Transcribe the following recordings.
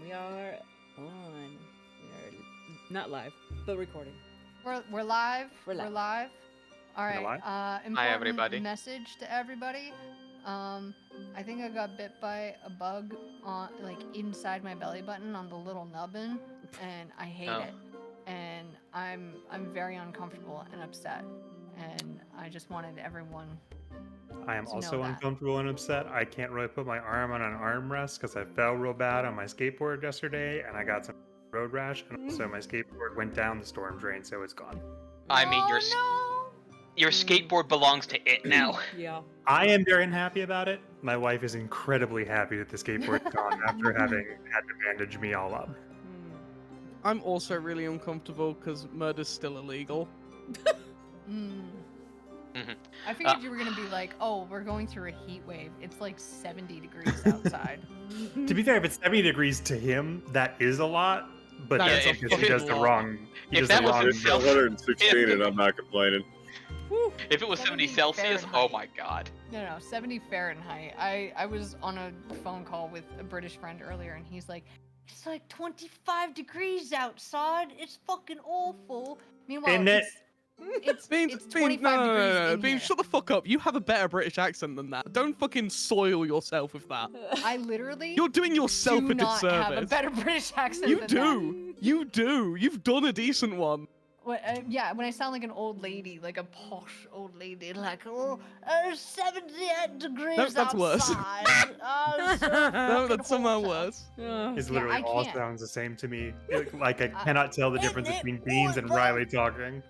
We are on. We are not live, but recording. We're live. We're live. We're live. All We're right. live? Important Hi, everybody. message to everybody. I think I got bit by a bug on inside my belly button on the little nubbin, and I hate it. And I'm very uncomfortable and upset. And I just wanted everyone. I am to also know that. uncomfortable and upset. I can't really put my arm on an armrest because I fell real bad on my skateboard yesterday and I got some road rash. And also my skateboard went down the storm drain, so it's gone. I mean, your skateboard belongs to it now. Yeah. I am very unhappy about it. My wife is incredibly happy that the skateboard's gone after having had to bandage me all up. I'm also really uncomfortable because murder's still illegal. I figured you were gonna be like, oh, we're going through a heat wave. It's like 70 degrees outside. To be fair, if it's 70 degrees to him, that is a lot. But That that's is a because he does the lot. wrong. He If does that the was wrong. in Celsius- 116 and I'm not complaining. If it was 70 70 Celsius, oh Fahrenheit. my god. No, 70 Fahrenheit. I was on a phone call with a British friend earlier, and he's like, it's like 25 degrees outside. It's fucking awful. Meanwhile, Isn't it? it's Beans, 25 degrees in Beans, here. shut the fuck up. You have a better British accent than that. Don't fucking soil yourself with that. I literally You're doing yourself do a not have a disservice. better British accent You than do. You do. You've done a decent one. that. Yeah, when I sound like an old lady, like a posh old lady, like, 78 degrees No, that's worse. outside. So No, fucking that's somehow hot. worse. It's Yeah, literally I all can't. sounds the same to me. Like I cannot tell the difference Isn't it between Beans and Riley awful? talking.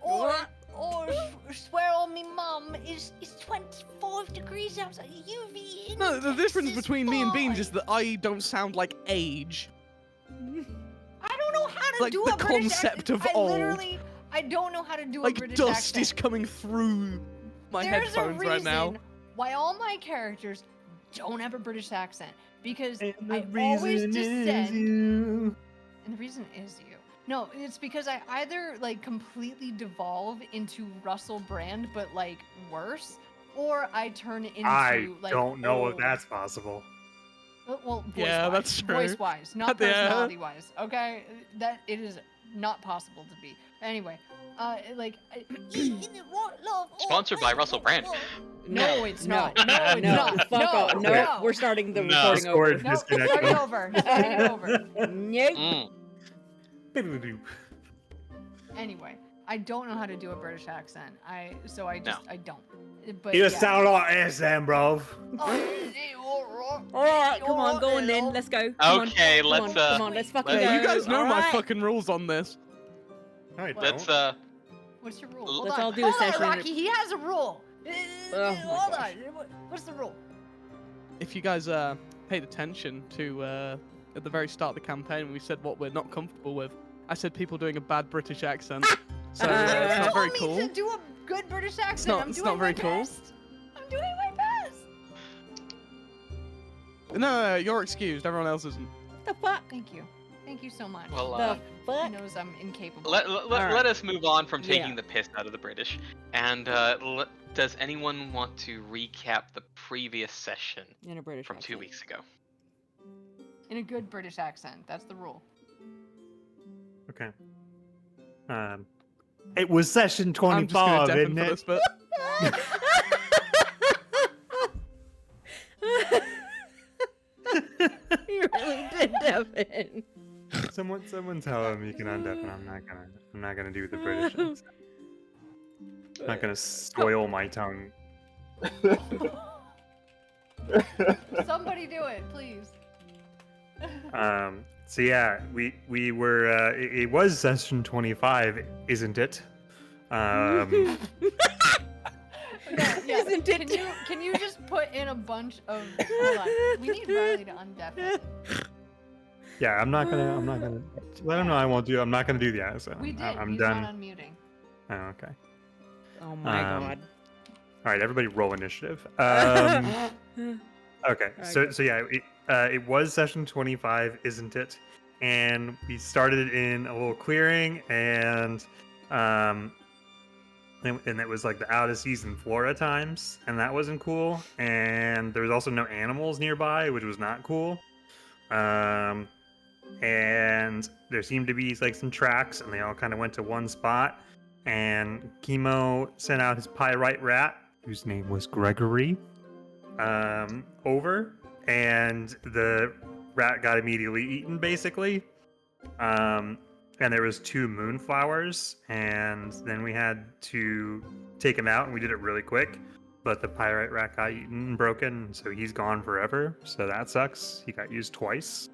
Or swear on me, mum, it's 25 degrees outside. UV. No, the difference index is between me and Beans is fine. that I don't sound like age. I don't know how to like do the a British concept accent. of I old. literally, I don't know how to do a Like British dust accent. is coming through my There's headphones a reason right now. why all my characters don't have a British accent, because And I the always reason is descend. you. And the reason is you. No, it's because I either like completely devolve into Russell Brand, but like worse, or I turn into I like don't know if old. that's possible. Well, voice Yeah, wise, that's true. voice wise, not Yeah. personality wise. Okay, that it is not possible to be. Anyway, Sponsored by Russell Brand. No, it's no, not. No, it's no, not. fuck no, off. No, no. we're starting the No. recording over. Discord No, disconnect. starting over. Starting over. Nope. Mm. Anyway, I don't know how to do a British accent. I don't. But You yeah. sound like SM, bro. Alright, come on, go on then. Let's go. Come on, Okay, come let's, on, come on, let's fucking let's- go. You guys know my Alright. fucking rules on this. No, I Let's don't. What's your rule? Let's Hold all on. do a Hold on, session. Rocky. He has a rule. Oh my Hold gosh. on. What's the rule? If you guys paid attention to at the very start of the campaign when we said what we're not comfortable with, I said people doing a bad British accent. So it's You not very told me cool. to do a good British accent. I'm it's doing not very my cool. best. I'm doing my best. No, you're excused. Everyone else isn't. The fuck? Thank you. Thank you so much. Well, The He fuck? knows I'm incapable. let us move on from taking Yeah. the piss out of the British. And does anyone want to recap the previous session In a British from 2 accent. weeks ago? In a good British accent. That's the rule. Okay. It was session I'm just gonna 25, deafen isn't for it? this bit. You really did, Devin. Someone tell him you can undeafen. I'm not gonna do the British accent. I'm not gonna spoil my tongue. Somebody do it, please. So yeah, we were. It was session 25, isn't it? Yeah, Isn't it? Can you just put in a bunch of? Hold on. We need Riley to undeafen. Yeah, I'm not gonna. Let him know I won't do. I'm not gonna do the accent. We did. I'm He's done. not unmuting. Oh, okay. Oh my god. All right, everybody, roll initiative. Okay, so yeah, it was session 25, isn't it? And we started in a little clearing, and it was like the out of season flora times, and that wasn't cool. And there was also no animals nearby, which was not cool. and there seemed to be like some tracks, and they all kind of went to one spot. And Chemo sent out his pyrite rat, whose name was Gregory, over, and the rat got immediately eaten, basically. And there was 2 moonflowers, and then we had to take him out, and we did it really quick. But the pyrite rat got eaten and broken, so he's gone forever. So that sucks. He got used twice.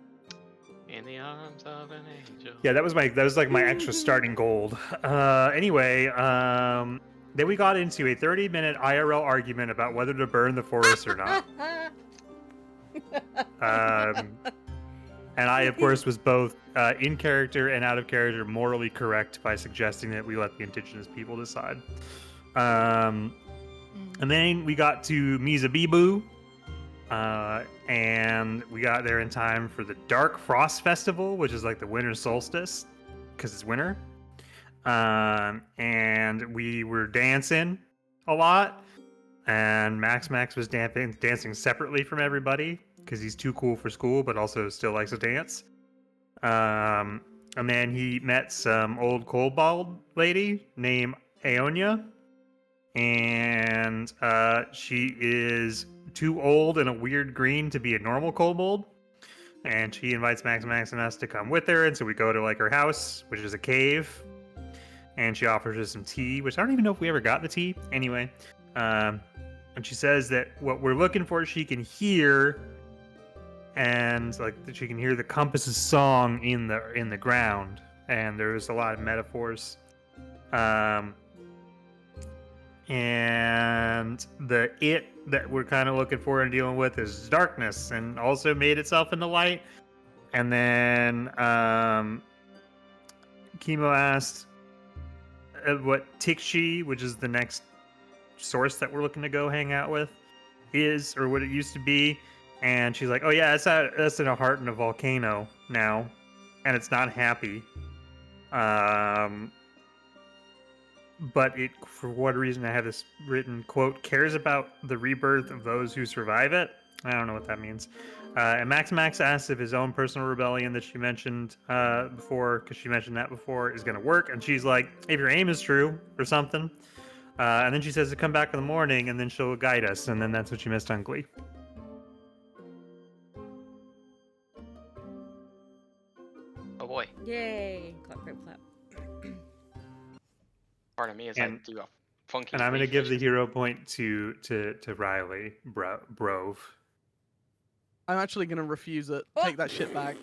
In the arms of an angel. Yeah, that was like my extra starting gold. Anyway, then we got into a 30-minute IRL argument about whether to burn the forest or not. And I, of course, was both in character and out of character morally correct by suggesting that we let the indigenous people decide. And then we got to Mizabibu, and we got there in time for the Dark Frost Festival, which is like the winter solstice, because it's winter. And we were dancing a lot, and Max was dancing separately from everybody, because he's too cool for school, but also still likes to dance. And then he met some old kobold lady named Aonia, and she is too old and a weird green to be a normal kobold. And she invites Max and us to come with her, and so we go to like her house, which is a cave, and she offers us some tea, which I don't even know if we ever got the tea. Anyway, and she says that what we're looking for, she can hear, and like that she can hear the compass's song in the ground, and there's a lot of metaphors. And the it that we're kind of looking for and dealing with is darkness, and also made itself into light. And then Chemo asked what Tixi, which is the next source that we're looking to go hang out with, is, or what it used to be. And she's like, oh yeah, that's in a heart in a volcano now, and it's not happy. But it, for what reason I have this written, quote, cares about the rebirth of those who survive it. I don't know what that means. And Max asks if his own personal rebellion that she mentioned before, because she mentioned that before, is going to work. And she's like, if your aim is true or something. And then she says to come back in the morning, and then she'll guide us. And then that's what she missed on Glee. Oh boy. Yay! Clap, clap, clap. Pardon me as And- I do a funky. And I'm going to give the refresh. hero point to Riley Brove. I'm actually gonna refuse it. Take that shit back.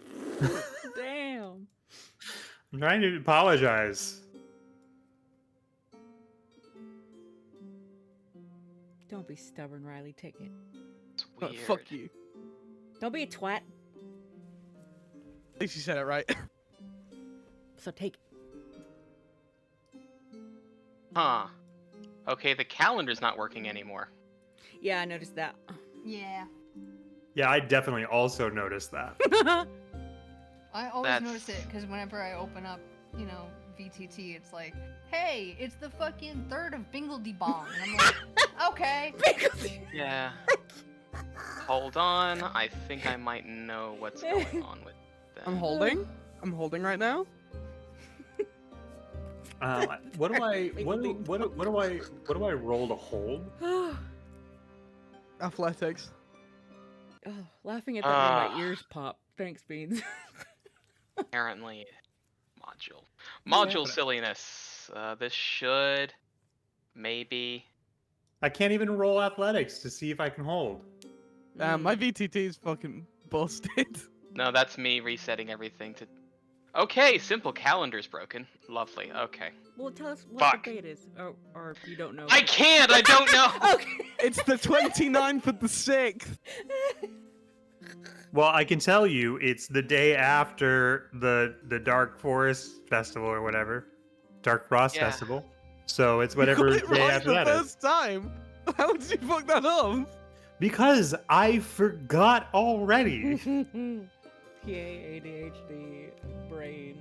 Damn. I'm trying to apologize. Don't be stubborn, Riley. Take it. It's But weird. fuck you. Don't be a twat. At least you said it right. So take it. Huh. Okay, the calendar's not working anymore. Yeah, I noticed that. Yeah. Yeah, I definitely also noticed that. I always That's- notice it because whenever I open up, VTT, it's like, hey, it's the fucking 3rd of Bingledy Bong. And I'm like, okay. Yeah. Hold on. I think I might know what's going on with them. I'm holding. I'm holding right now. What do I roll to hold? Athletics. Oh, laughing at that made my ears pop. Thanks, Beans. Apparently, module Yeah. silliness. This should maybe. I can't even roll athletics to see if I can hold. My VTT is fucking busted. No, that's me resetting everything to. Okay, simple calendar's broken. Lovely. Okay. Well, tell us what Fuck. the date is, or if you don't know. I can't. I don't know. Okay. It's the 29th of the 6th. Well, I can tell you it's the day after the Dark Forest Festival or whatever. Dark Frost Yeah. Festival. So it's You got whatever it day right after the that is. first time. How did you fuck that up? Because I forgot already. Yay, ADHD brain.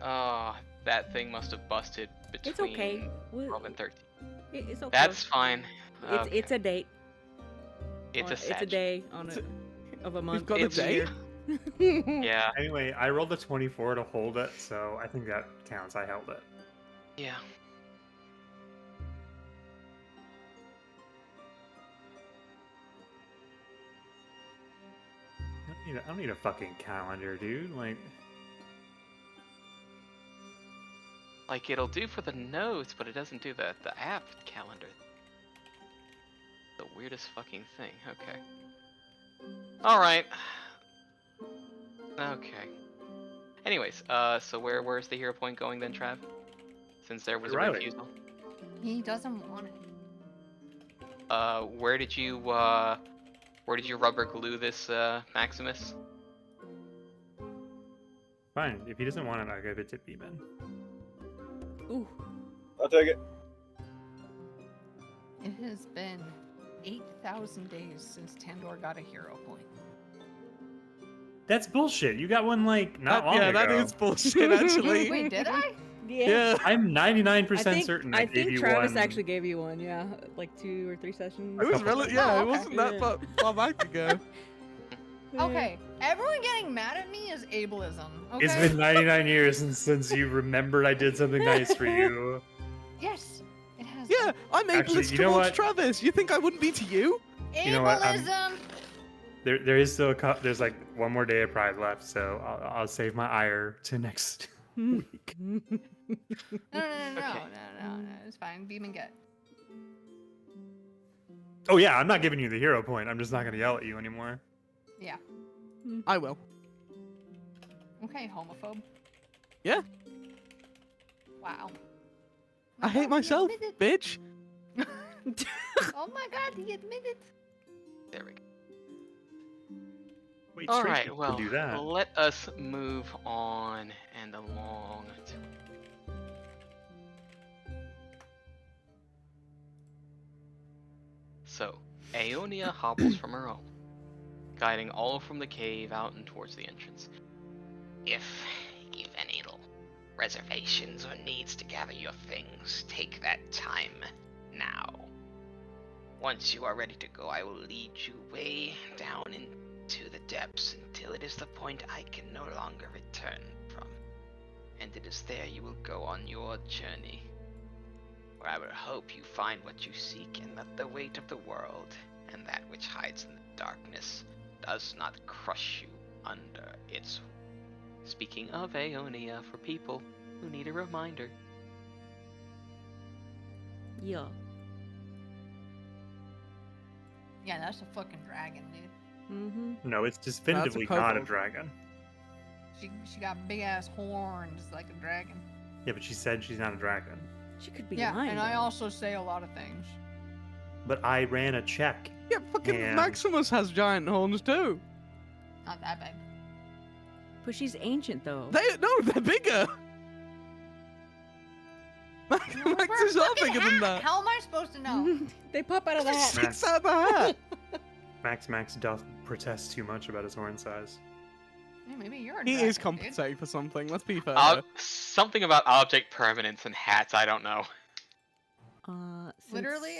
Oh, that thing must have busted between It's okay. 12 and 13. It's okay. That's fine. It's a date. It's a It's a Sag. day on of a month. got a of the date? year. Yeah, Anyway, I rolled a 24 to hold it, so I think that counts. I held it. yeah. I don't need a fucking calendar, dude. Like it'll do for the notes, but it doesn't do the app calendar. The weirdest fucking thing. Okay. All right. Okay. Anyways, so where's the hero point going then, Trav? Since there was a Riley. refusal. He doesn't want it. Where did you rubber glue this, Maximus? Fine. If he doesn't want it, I'll give it to Beeman. Ooh. I'll take it. It has been 8,000 days since Tandor got a hero point. That's bullshit. You got one not long yeah, ago. that is bullshit, actually. Wait, did I? Yeah. I'm 99% certain I I gave think you Travis one. actually gave you one, yeah. Like 2 or 3 sessions. It was couple really, times. yeah, Oh, it okay. wasn't that Yeah. far back ago. Okay, everyone getting mad at me is ableism. Okay. It's been 99 years since you remembered I did something nice for you. Yes, it has. Yeah, I'm Actually, ableist you know towards what? Travis. You think I wouldn't be to you? Ableism. You know what, There is still there's one more day of Pride left, so I'll save my ire to next week. No, Okay. It's fine. Beam and get. Oh yeah, I'm not giving you the hero point. I'm just not gonna yell at you anymore. Yeah. I will. Okay, homophobe. Yeah. Wow. I hate myself, bitch. Oh my god, he admitted. There we go. Wait, All straight right, people well, do that. let us move on and along. So, Aeonia hobbles from her home, guiding all from the cave out and towards the entrance. If you've any reservations or needs to gather your things, take that time now. Once you are ready to go, I will lead you way down into the depths until it is the point I can no longer return from. And it is there you will go on your journey, where I will hope you find what you seek and that the weight of the world and that which hides in the darkness does not crush you under its. Speaking of Aeonia, for people who need a reminder. Yeah. Yeah, that's a fucking dragon, dude. Mm-hmm. No, it's definitively not a kobold. dragon. She got big ass horns like a dragon. Yeah, but she said she's not a dragon. She could be Yeah, lying. and I though. also say a lot of things. But I ran a check. Yeah, fucking And- Maximus has giant horns too. Not that big. But she's ancient though. They're bigger. Max is all bigger than that. How am I supposed to know? They pop out of the hat. Sticks out of the hat. Max doth protest too much about his horn size. Yeah, maybe you're a He dragon, is dude. compensating for something. Let's be fair. Something about object permanence and hats, I don't know. Literally,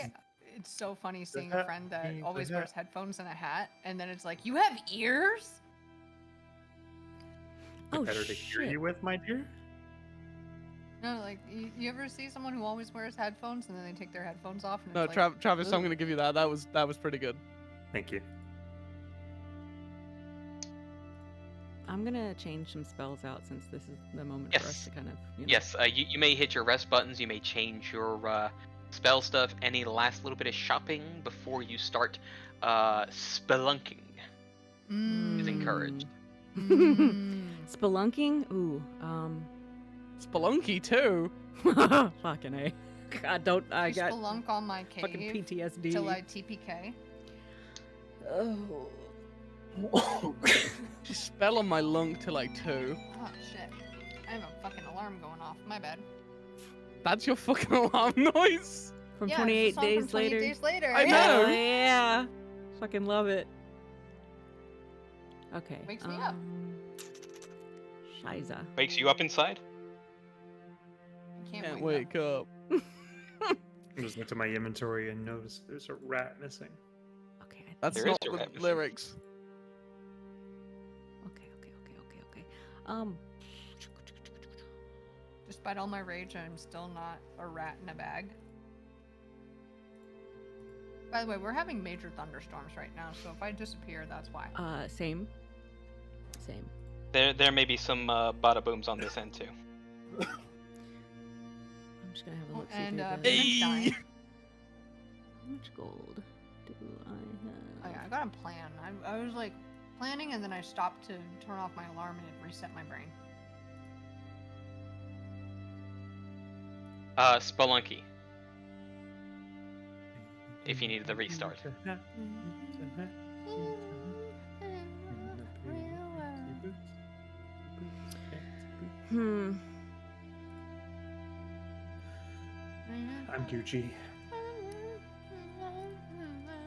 it's so funny seeing a hat friend that means always the wears hat. headphones and a hat, and then it's like, you have ears? Oh, Better to hear shit. you with, my dear. No, like, you ever see someone who always wears headphones and then they take their headphones off? And No, it's like, Travis, I'm ugh. gonna give you that. That was pretty good. Thank you. I'm gonna change some spells out since this is the moment for us Yes. to kind of. You know. Yes, you may hit your rest buttons, you may change your spell stuff, any last little bit of shopping before you start spelunking is encouraged. Mm. Spelunking? Ooh. Spelunky too. Fucking A. God, don't. I I got spelunk on my cave fucking PTSD. till I TPK. Oh. Just spell on my lung till I 2. Oh shit! I have a fucking alarm going off. My bad. That's your fucking alarm noise. From Yeah, 28 it's a song days from 28 later. days later. I yeah. know. Hell yeah. Fucking love it. Okay. Wakes me up. Shiza. Wakes you up inside? I can't, Can't wake wake up. I just looked at my inventory and noticed there's a rat missing. Okay. That's There is not a rat the missing. lyrics. Okay. Despite all my rage, I'm still not a rat in a bag. By the way, we're having major thunderstorms right now, so if I disappear, that's why. Same. There may be some bada booms on this end too. I'm just gonna have a look. See And if Vincen's there's dying. how much gold do I Oh have? yeah, I got a plan. I was like planning, and then I stopped to turn off my alarm, and it reset my brain. Spelunky. If you needed the restart. Hmm. I'm Gucci.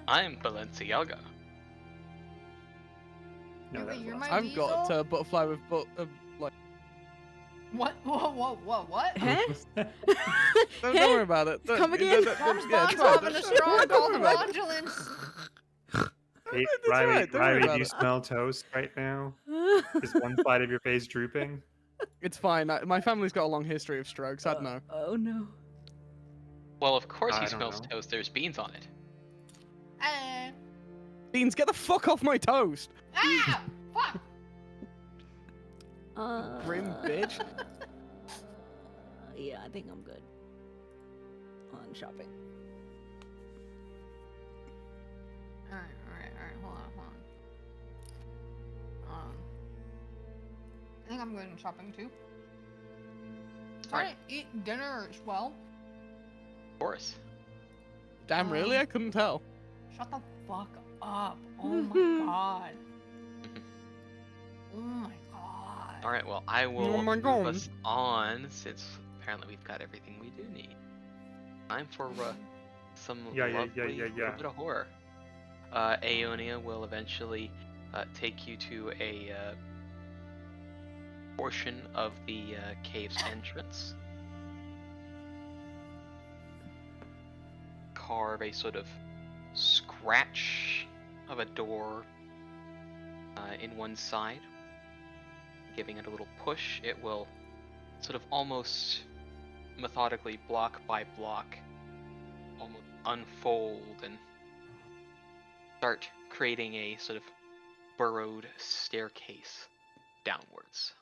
I'm Balenciaga. No, Wait, that was you're last my I've got Diesel? a butterfly with like. What? What? Huh? Don't worry about it. Come again? Thomas Yeah, Bond's it's fine. having a strong Don't worry about it. calculance. Hey, That's Riley, right, don't worry Riley, do about you it. smell toast right now? Is one side of your face drooping? It's fine. My family's got a long history of strokes. I'd know. Oh no. Well, of course I he don't smells know. toast. There's beans on it. Beans, get the fuck off my toast! Ah! Fuck! Grim bitch. Yeah, I think I'm good on shopping. Alright, hold on. I think I'm going shopping too. Trying to eat dinner as well. Of course. Damn, really? I couldn't tell. Shut the fuck up. Oh my god. Oh my god. All right. Well, I will Oh my move God. us on since apparently we've got everything we do need. Time for some Yeah, lovely yeah. little bit of horror. Aeonia will eventually take you to a portion of the cave's entrance. Carve a sort of scratch of a door in one side. Giving it a little push, it will sort of almost methodically, block by block, almost unfold and start creating a sort of burrowed staircase downwards.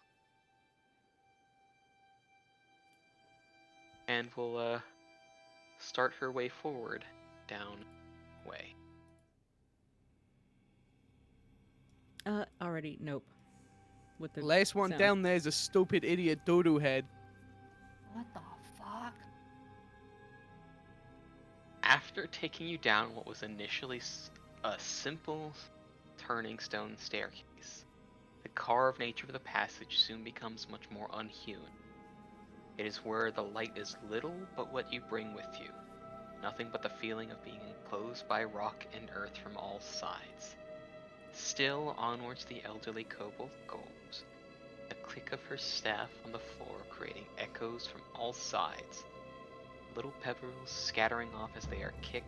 And will start her way forward down way. Already, nope. With the Last one sound. down there is a stupid idiot dodo head. What the fuck? After taking you down what was initially a simple turning stone staircase, the carved nature of the passage soon becomes much more unhewn. It is where the light is little but what you bring with you, nothing but the feeling of being enclosed by rock and earth from all sides. Still onwards the elderly kobold goes, the click of her staff on the floor creating echoes from all sides, little pebbles scattering off as they are kicked,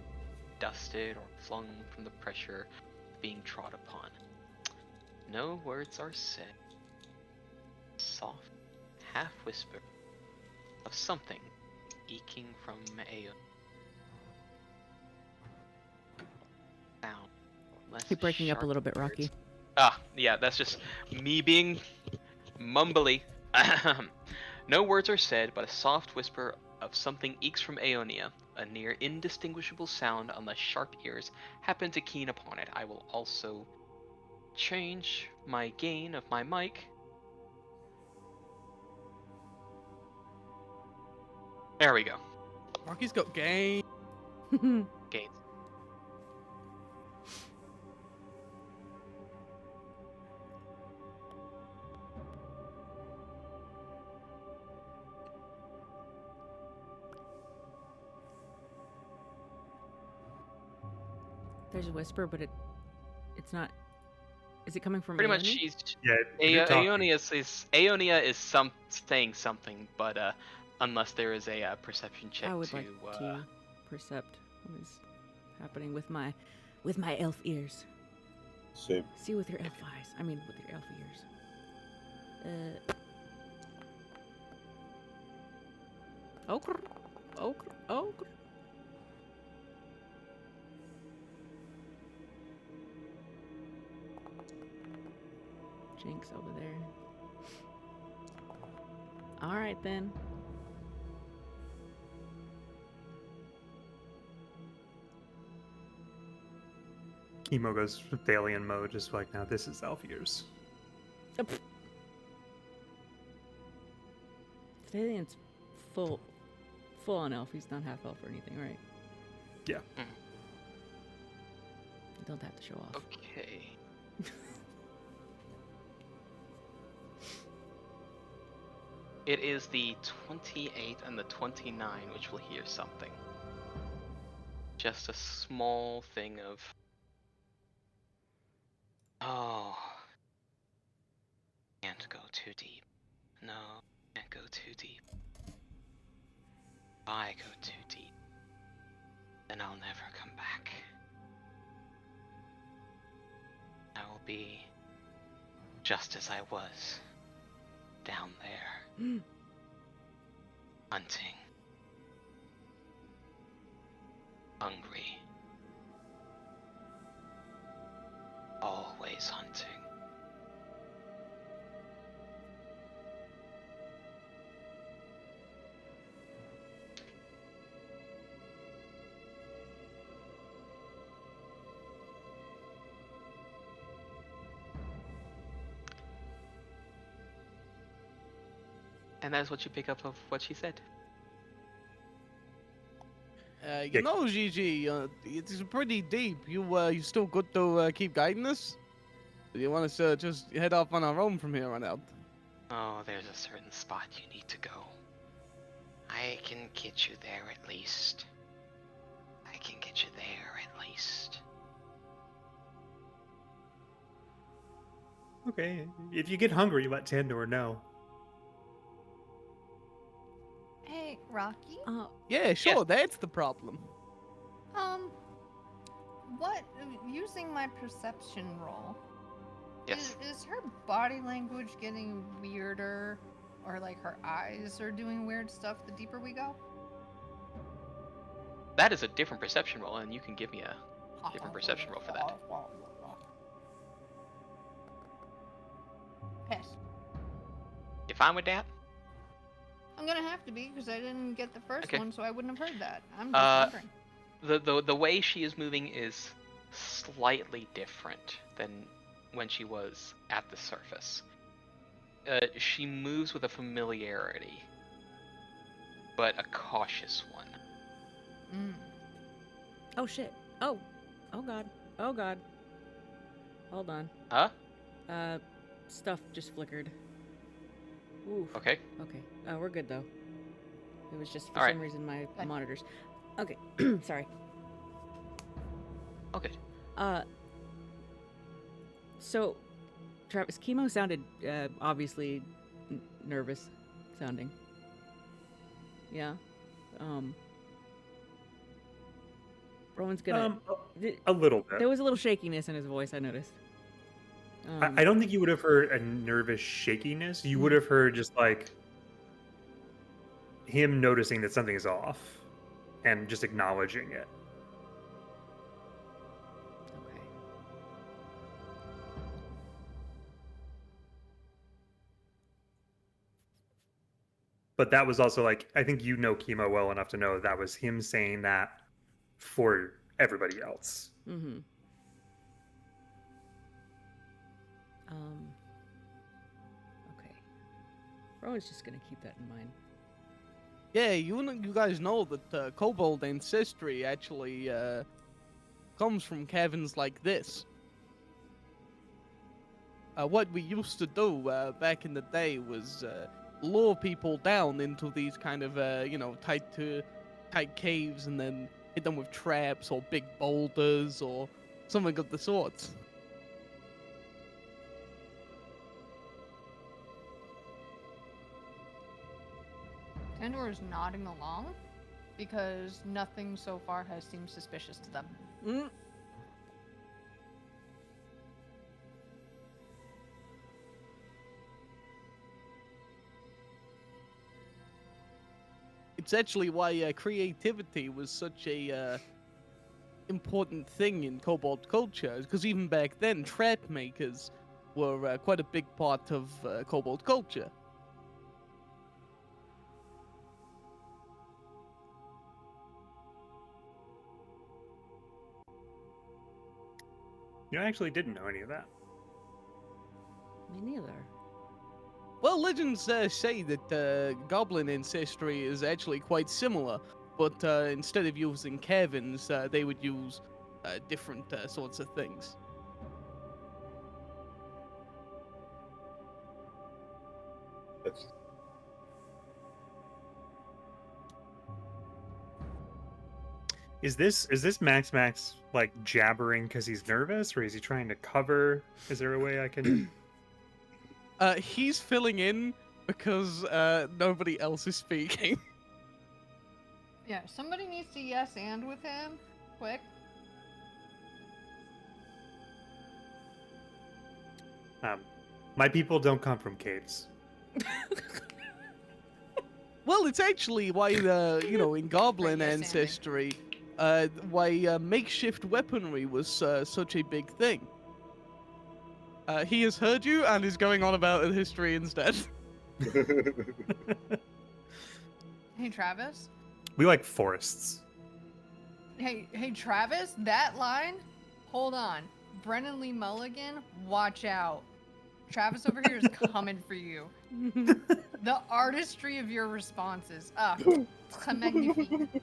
dusted, or flung from the pressure of being trod upon. No words are said. Soft, half whisper of something eking from Aeon. Sound. Keep breaking up a little bit, Rocky. Yeah, that's just me being mumbly. No words are said, but a soft whisper of something ekes from Aeonia, a near indistinguishable sound unless sharp ears happen to keen upon it. I will also change my gain of my mic. There we go. Rocky's got game. Gains. There's a whisper, but it's not. Is it coming from Pretty much, Aeone? she's Yeah, you're talking. Aeonia is saying something, but unless there is a perception check I would to like to percept what is happening with my elf ears. Same. See with your elf eyes. I mean, with your elf ears. Okr. Okr. Okr. Jinx over there. All right then. Chemo goes Thalian mode, just like, now this is elf ears. Thalian's full on elf. He's not half elf or anything, right? Yeah. You don't have to show off. Okay. It is the 28 and the 29 which will hear something. Just a small thing of... Oh. Can't go too deep. No, can't go too deep. If I go too deep, then I'll never come back. I will be just as I was, down there, hunting, hungry, always hunting. And that's what you pick up of what she said. You know, Gigi, it's pretty deep. You still good to keep guiding us? Do you want us to just head off on our own from here on out? Oh, there's a certain spot you need to go. I can get you there at least. I can get you there at least. Okay, if you get hungry, let Tandor know. Hey, Rocky. Yeah, sure, that's the problem. What, using my perception roll, Yes. is her body language getting weirder? Or like her eyes are doing weird stuff the deeper we go? That is a different perception roll, and you can give me a different perception roll for that. Pass. You fine with that? I'm gonna have to be because I didn't get the first Okay. one, so I wouldn't have heard that. I'm just wondering. The way she is moving is slightly different than when she was at the surface. She moves with a familiarity, but a cautious one. Mm. Oh shit. Oh god. Oh god. Hold on. Huh? Stuff just flickered. Ooh. Okay. Okay. We're good though. It was just for All right. some reason my Good. monitors. Okay. Sorry. Okay. So, Travis, Chemo sounded obviously nervous sounding. Yeah. Rowan's gonna. A little bit. There was a little shakiness in his voice. I noticed. I don't think you would have heard a nervous shakiness. You would have heard just like him noticing that something is off and just acknowledging it. Okay. But that was also like, I think you know Chemo well enough to know that was him saying that for everybody else. Mm-hmm. Okay. Rowan's just gonna keep that in mind. Yeah, you guys know that kobold ancestry actually comes from caverns like this. What we used to do back in the day was lure people down into these kind of tight caves and then hit them with traps or big boulders or something of the sorts. Tandor is nodding along because nothing so far has seemed suspicious to them. Mm. It's actually why creativity was such a important thing in kobold culture, because even back then, trap makers were quite a big part of kobold culture. You know, I actually didn't know any of that. Me neither. Well, legends say that goblin ancestry is actually quite similar, but instead of using caverns, they would use different sorts of things. That's Is this Max like jabbering because he's nervous, or is he trying to cover? Is there a way I can? He's filling in because nobody else is speaking. Yeah, somebody needs to yes and with him, quick. My people don't come from caves. Well, it's actually why in goblin Right, yes, ancestry, why makeshift weaponry was such a big thing. He has heard you and is going on about the history instead. Hey, Travis. We like forests. Hey, Travis, that line? Hold on. Brennan Lee Mulligan, watch out. Travis over here is coming for you. The artistry of your responses. Ah, très magnifique.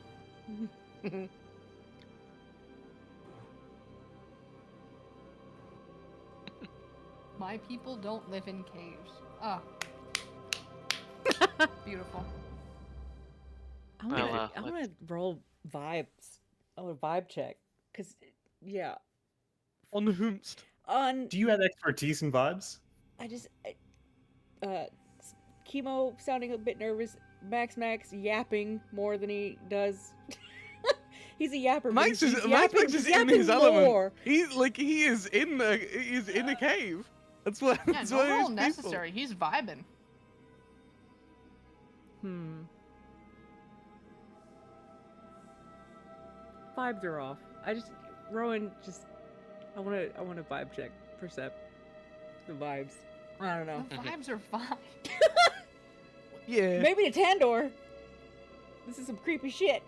My people don't live in caves. Ah. Beautiful. I'm Well, gonna, I'm gonna roll vibes. I want a vibe check. Cause, yeah. On whomst. On, Do you have expertise in vibes? Chemo sounding a bit nervous. Max yapping more than he does. He's a yapper. but Max he's is yapping, in yapping his element. more. He is in a cave. That's what. Yeah, That's no what roll he's peaceful. necessary. He's vibing. Vibes are off. Rowan I want to vibe check, percept the vibes. I don't know. The vibes are fine. Yeah. Maybe to Tandor. This is some creepy shit.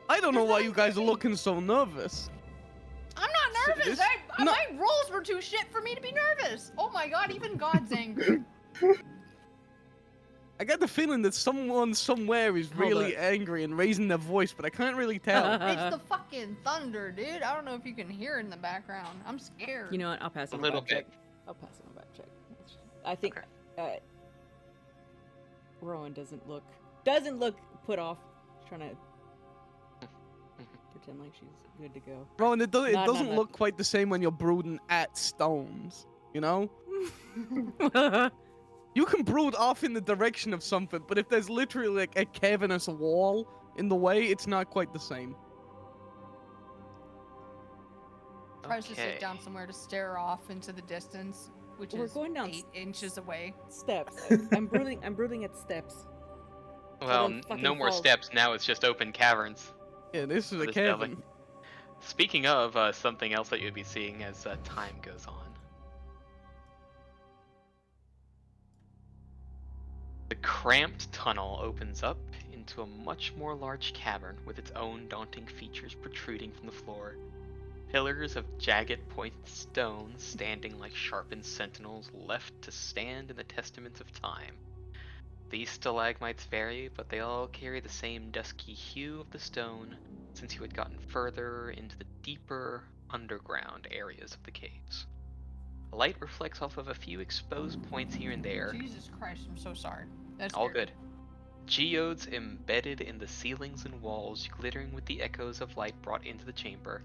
I don't know There's why nothing you guys are creepy. looking so nervous. I'm not nervous. this- no. My rolls were too shit for me to be nervous. Oh my god, even God's angry. I got the feeling that someone somewhere is Hold really angry and raising their voice, but I can't really tell. It's the fucking thunder, dude. I don't know if you can hear it in the background. I'm scared. You know what? I'll pass A on a little vibe check. bit. I'll pass on a vibe check. I think Rowan doesn't look put off. She's trying to pretend like she's good to go. Rowan, it No, doesn't look quite the same when you're brooding at stones, you know? You can brood off in the direction of something, but if there's literally like a cavernous wall in the way, it's not quite the same. Tries to sit Okay. down somewhere to stare off into the distance, which We're is going down 8 inches away. Steps. I'm brooding at steps. Well, don't fucking no more fall. steps. Now it's just open caverns. Yeah, this is a This cavern. building. Speaking of something else that you'll be seeing as time goes on. The cramped tunnel opens up into a much more large cavern with its own daunting features protruding from the floor. Pillars of jagged pointed stone standing like sharpened sentinels left to stand in the testament of time. These stalagmites vary, but they all carry the same dusky hue of the stone since you had gotten further into the deeper underground areas of the caves. Light reflects off of a few exposed points here and there. Jesus Christ, I'm so sorry. That's All weird. good. Geodes embedded in the ceilings and walls, glittering with the echoes of light brought into the chamber.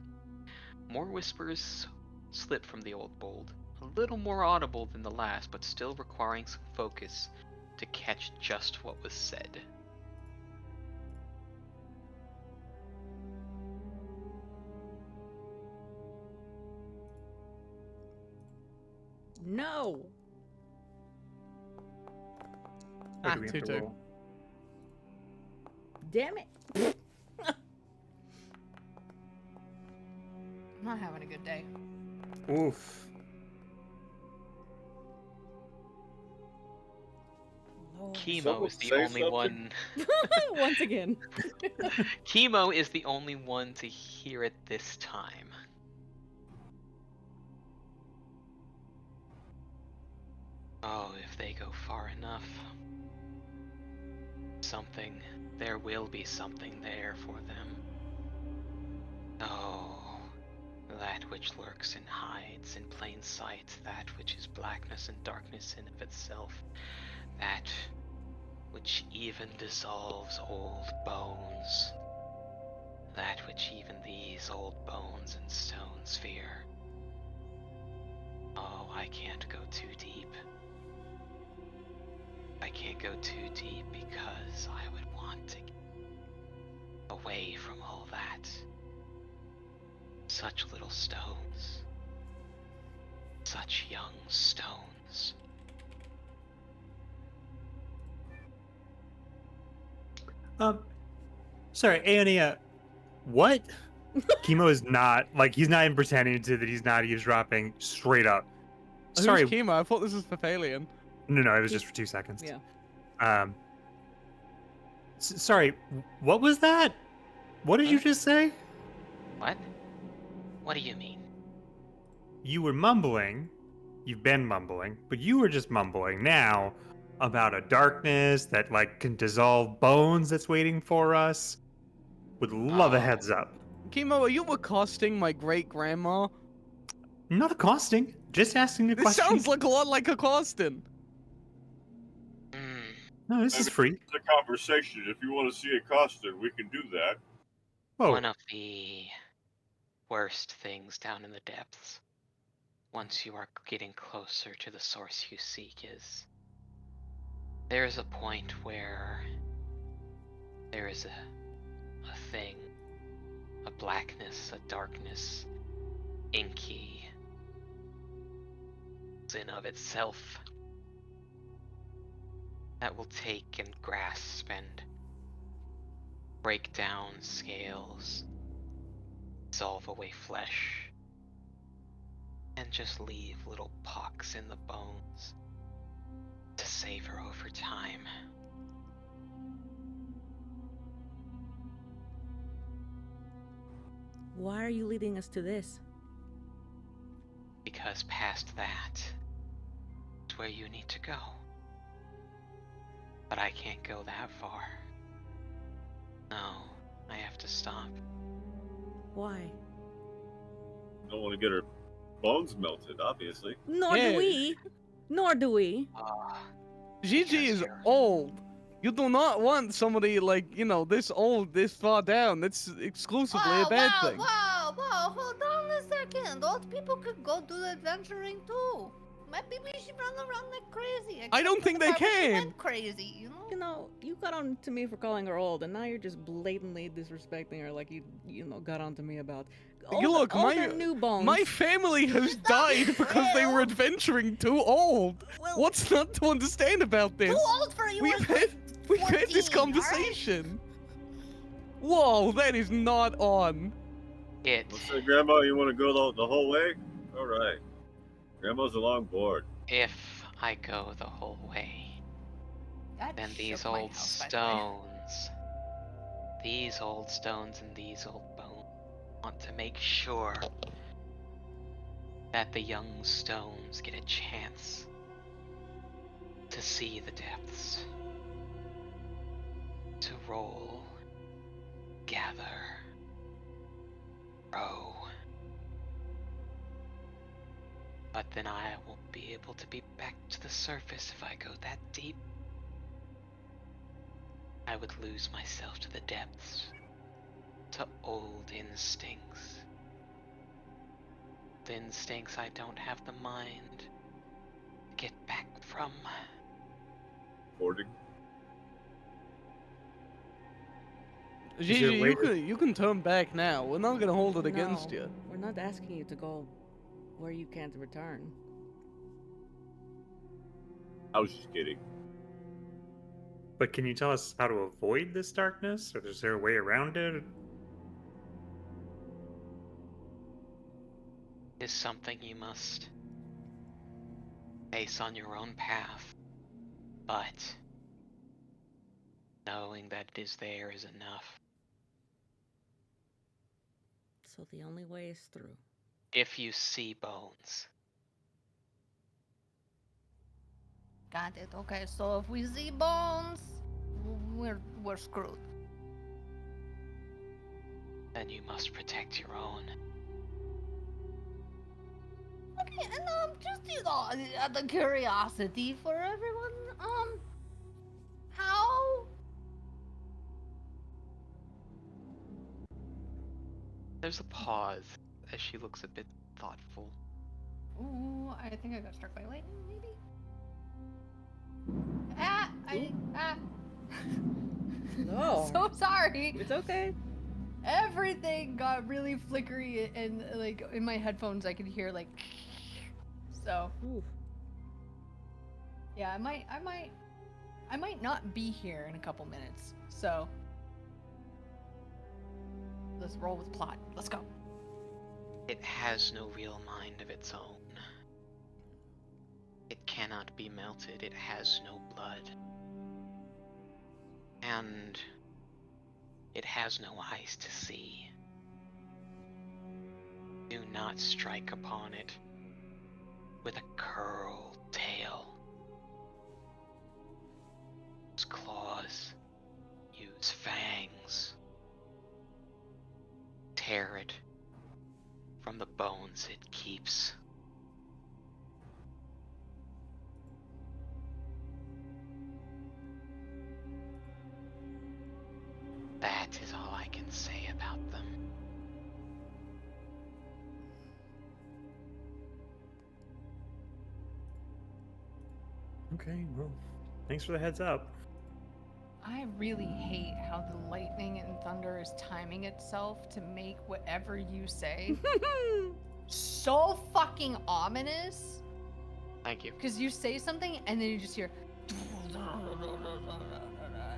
More whispers slip from the old bold, a little more audible than the last, but still requiring some focus to catch just what was said. No. Or do we have to Tutu. roll? Damn it. I'm not having a good day. Oof. Lord. Chemo Someone is the say only something? one. Once again. Chemo is the only one to hear it this time. Oh, if they go far enough. There will be something there for them. Oh, that which lurks and hides in plain sight, that which is blackness and darkness in of itself, that which even dissolves old bones, that which even these old bones and stones fear. Oh, I can't go too deep. I can't go too deep because I would want to get away from all that. Such little stones. Such young stones. Sorry, Aonia, what? Chemo is not, like, he's not even pretending to that he's not eavesdropping, straight up. Who's Sorry, Chemo? I thought this was Pathalian. no, it was just for 2 seconds. Yeah. Sorry, what was that? What did you just say? What? What do you mean? You were mumbling, you've been mumbling, but you were just mumbling now about a darkness that, like, can dissolve bones that's waiting for us. Would love a Oh. heads up. Chemo, are you accosting my great grandma? Not accosting, just asking a This question. sounds like a lot like accosting. Hmm. No, this is free. It's a conversation. If you want to see it costed, we can do that. Whoa. One of the worst things down in the depths, once you are getting closer to the source you seek, is there's a point where there is a thing, a blackness, a darkness, inky in of itself that will take and grasp and break down scales, dissolve away flesh, and just leave little pocks in the bones to savor over time. Why are you leading us to this? Because past that is where you need to go. But I can't go that far. No, I have to stop. Why? Don't want to get her bones melted, obviously. Nor Yeah. do we. Nor do we. Gigi is you're- old. You do not want somebody like, this old, this far down. That's exclusively a bad thing. Wow, hold on a second. Old people could go do adventuring too. Maybe we should run around like crazy. I don't except think for the they part where she can. went crazy, you know? You know, you got on to me for calling her old, and now you're just blatantly disrespecting her like you got on to me about old, Look, old my- and new bones. My family has died because they were adventuring too old. Well, What's not to understand about this? Too old for you. We've was had like we've had this 14, alright? conversation. Whoa, that is not on. It, Let's say, Grandma, you want to go the whole way? All right. Grandma's along board. if I go the whole way, That then these shook my old house, by the way. stones and these old bones want to make sure that the young stones get a chance to see the depths, to roll, gather, grow. But then I won't be able to be back to the surface if I go that deep. I would lose myself to the depths, to old instincts. The instincts I don't have the mind to get back from. Boarding. Gigi, later- you can turn back now. We're not gonna hold it against No, you. we're not asking you to go where you can't return. I was just kidding. But can you tell us how to avoid this darkness? Or is there a way around it? Is something you must face on your own path, but knowing that it is there is enough. So the only way is through. If you see bones, Got it. Okay, so if we see bones, we're screwed. then you must protect your own. Okay, and just out of curiosity for everyone, how? There's a pause as she looks a bit thoughtful. Ooh, I think I got struck by lightning, maybe. No. So sorry. It's okay. Everything got really flickery, and like in my headphones, I could hear like. So Oof. yeah, I might not be here in a couple minutes. So let's roll with plot. Let's go. It has no real mind of its own. It cannot be melted. It has no blood. And it has no eyes to see. Do not strike upon it with a curled tail. Use claws. Use fangs. Tear it from the bones it keeps. That is all I can say about them. Okay, well, thanks for the heads up. I really hate how the lightning and thunder is timing itself to make whatever you say so fucking ominous. Thank you. Because you say something and then you just hear, and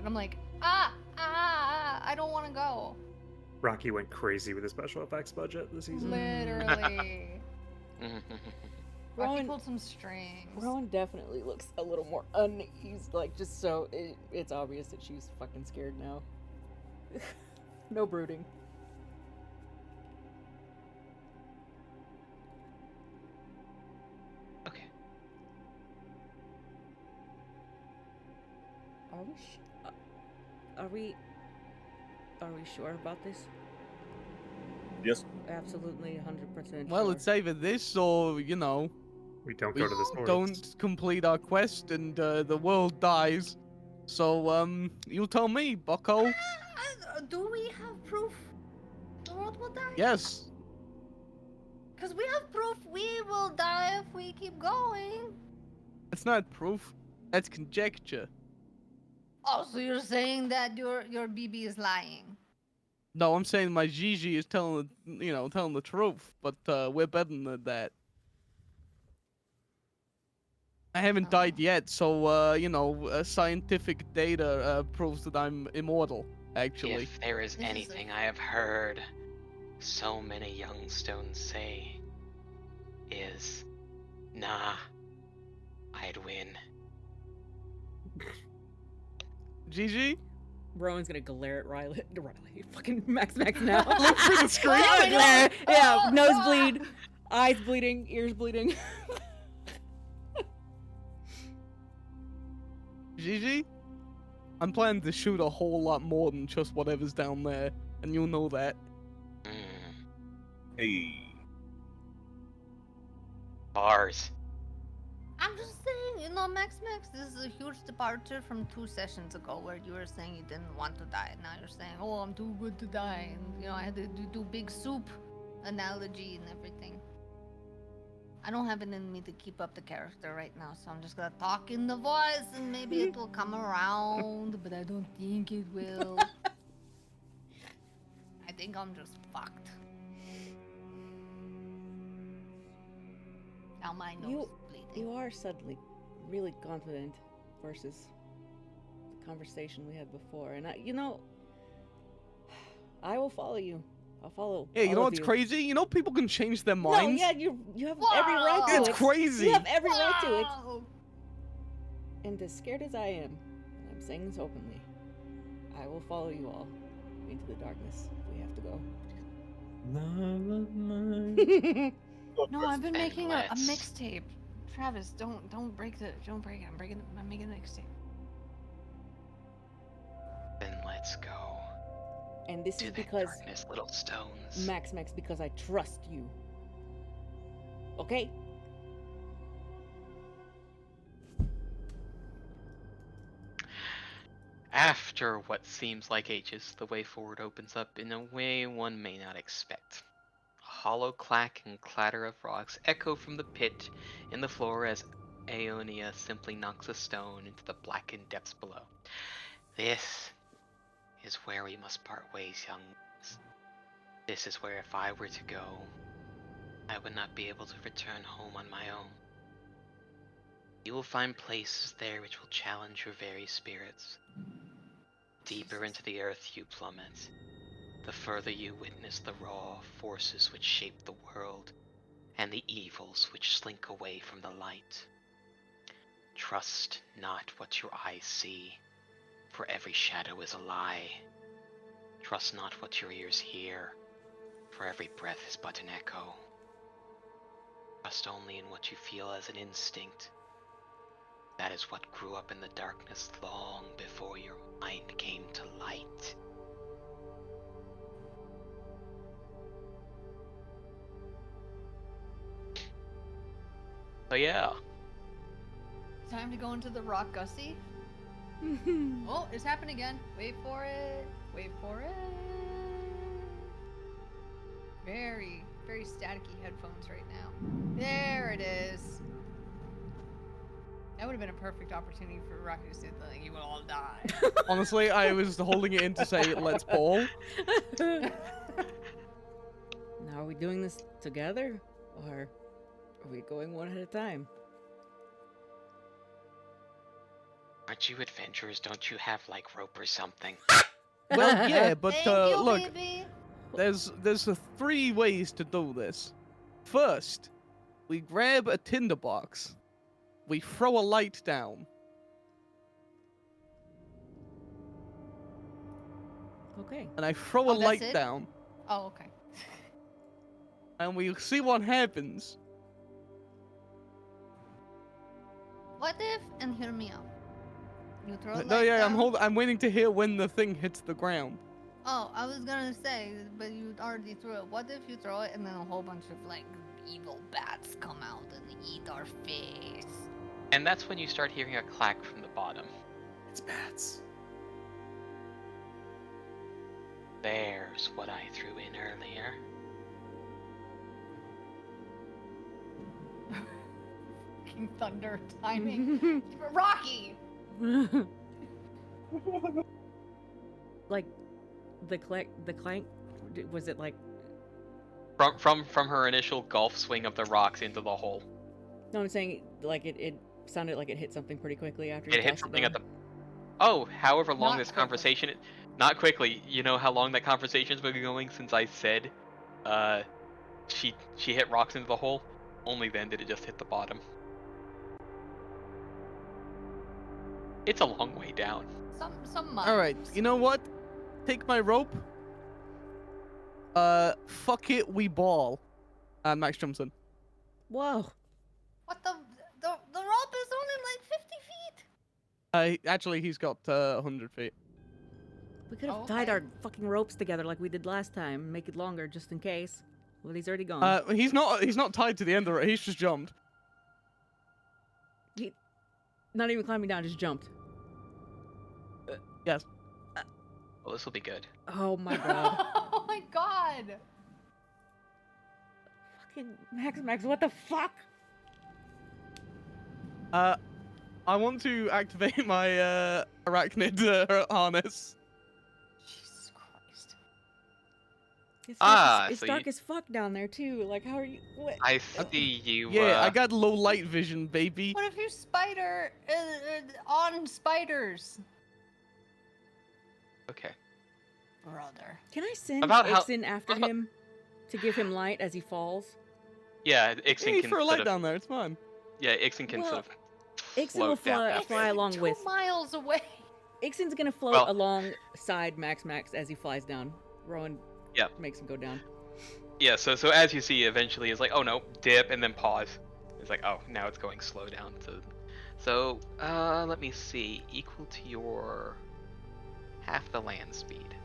I'm like, I don't want to go. Rocky went crazy with the special effects budget this season. Literally. Rocky Rowan, pulled some strings. Rowan definitely looks a little more uneasy, like just so it's obvious that she's fucking scared now. No brooding. Okay. Are we sure about this? Yes. Absolutely 100% Well, sure. it's either this or, you know, We don't we go to the stores. don't complete our quest and the world dies. So, you tell me, bucko. Do we have proof the world will die? Yes. Because we have proof we will die if we keep going. That's not proof. That's conjecture. Oh, so you're saying that your BB is lying? No, I'm saying my Gigi is telling the truth, but we're better than that. I haven't died yet, so scientific data proves that I'm immortal. Actually, If there is This is a- anything I have heard so many Youngstones say is, nah, I'd win. Gigi. Rowan's gonna glare at Riley. Fucking Max now. Look through the screen. Glare. Yeah, Oh, nosebleed, eyes bleeding, ears bleeding. Gigi, I'm planning to shoot a whole lot more than just whatever's down there, and you'll know that. Hey. Bars. I'm just saying, Max, this is a huge departure from 2 sessions ago where you were saying you didn't want to die. Now you're saying, oh, I'm too good to die. And, I had to do big soup analogy and everything. I don't have it in me to keep up the character right now, so I'm just gonna talk in the voice and maybe it will come around, but I don't think it will. I think I'm just fucked. Now my nose is bleeding. You are suddenly really confident versus a conversation we had before, and I will follow you. I'll follow. Yeah, you all know of what's you. crazy? You know people can change their No, minds. yeah, you have every right to It's it. crazy. You have every right to it. Wow. And as scared as I am, and I'm saying this openly, I will follow you all into the darkness if we have to go. No, I've been Then making a let's- mixtape. Travis, don't break it. I'm making a mixtape. Then let's go And this to is the because darkness, little stones. Max, because I trust you. Okay? After what seems like ages, the way forward opens up in a way one may not expect. A hollow clack and clatter of rocks echo from the pit in the floor as Aeonia simply knocks a stone into the blackened depths below. This is where we must part ways, young ones. This is where if I were to go, I would not be able to return home on my own. You will find places there which will challenge your very spirits. Deeper into the earth you plummet, the further you witness the raw forces which shape the world, and the evils which slink away from the light. Trust not what your eyes see, for every shadow is a lie. Trust not what your ears hear, for every breath is but an echo. Trust only in what you feel as an instinct. That is what grew up in the darkness long before your mind came to light. So yeah, Time to go into the rock gussie. Oh, it's happened again. Wait for it. Wait for it. Very, very staticky headphones right now. There it is. That would have been a perfect opportunity for Rocky to say the thing. You would all die. Honestly, I was holding it in to say, let's ball. Now, are we doing this together? Or are we going one at a time? Aren't you adventurers? Don't you have like rope or something? Well, yeah, but Thank you, look, baby. there's 3 ways to do this. First, we grab a tinderbox, we throw a light down, Okay. and I throw a Oh, that's light it? down, Oh, okay. and we see what happens. What if? And hear me out. You throw a No, light yeah, down. I'm waiting to hear when the thing hits the ground. Oh, I was gonna say, but you already threw it. What if you throw it and then a whole bunch of like evil bats come out and eat our face? and that's when you start hearing a clack from the bottom. It's bats. There's what I threw in earlier. Fucking thunder timing. Rocky. Like the clank. Was it like? From her initial golf swing of the rocks into the hole. No, I'm saying like it sounded like it hit something pretty quickly after you It hit tossed something it at the. Oh, however long Not this quickly. conversation. Not quickly. You know how long that conversation's been going since I said, she hit rocks into the hole. Only then did it just hit the bottom. It's a long way down. Some All right, miles. you know what? Take my rope. Fuck it, we ball. And Max jumps in. Whoa. What the rope is only like 50 feet. Actually, he's got 100 feet. We could have Oh, tied okay. our fucking ropes together like we did last time. Make it longer just in case. Well, he's already gone. He's not tied to the end of it. He's just jumped. He not even climbing down, just jumped. Yes. Well, this will be good. Oh my god. Oh my god. Fucking Max, what the fuck? I want to activate my arachnid harness. Jesus Christ. It's so dark as fuck down there too. Like, how are you? What? I see you. Yeah, I got low light vision, baby. What if you spider on spiders? Okay. Brother. Can I send About how- Ixen after about- him to give him light as he falls? Yeah, Yeah, Ixen you can throw a sort light of. down there. It's fine. Yeah, Ixen can Well, sort of Ixen will float down fly, after. fly along 2 with. miles away. Ixen's gonna float Well- alongside Max as he flies down. Rowan Yep. makes him go down. Yeah, so as you see, eventually it's like, oh no, dip, and then pause. It's like, oh, now it's going slow down. So let me see. Equal to your half the land speed.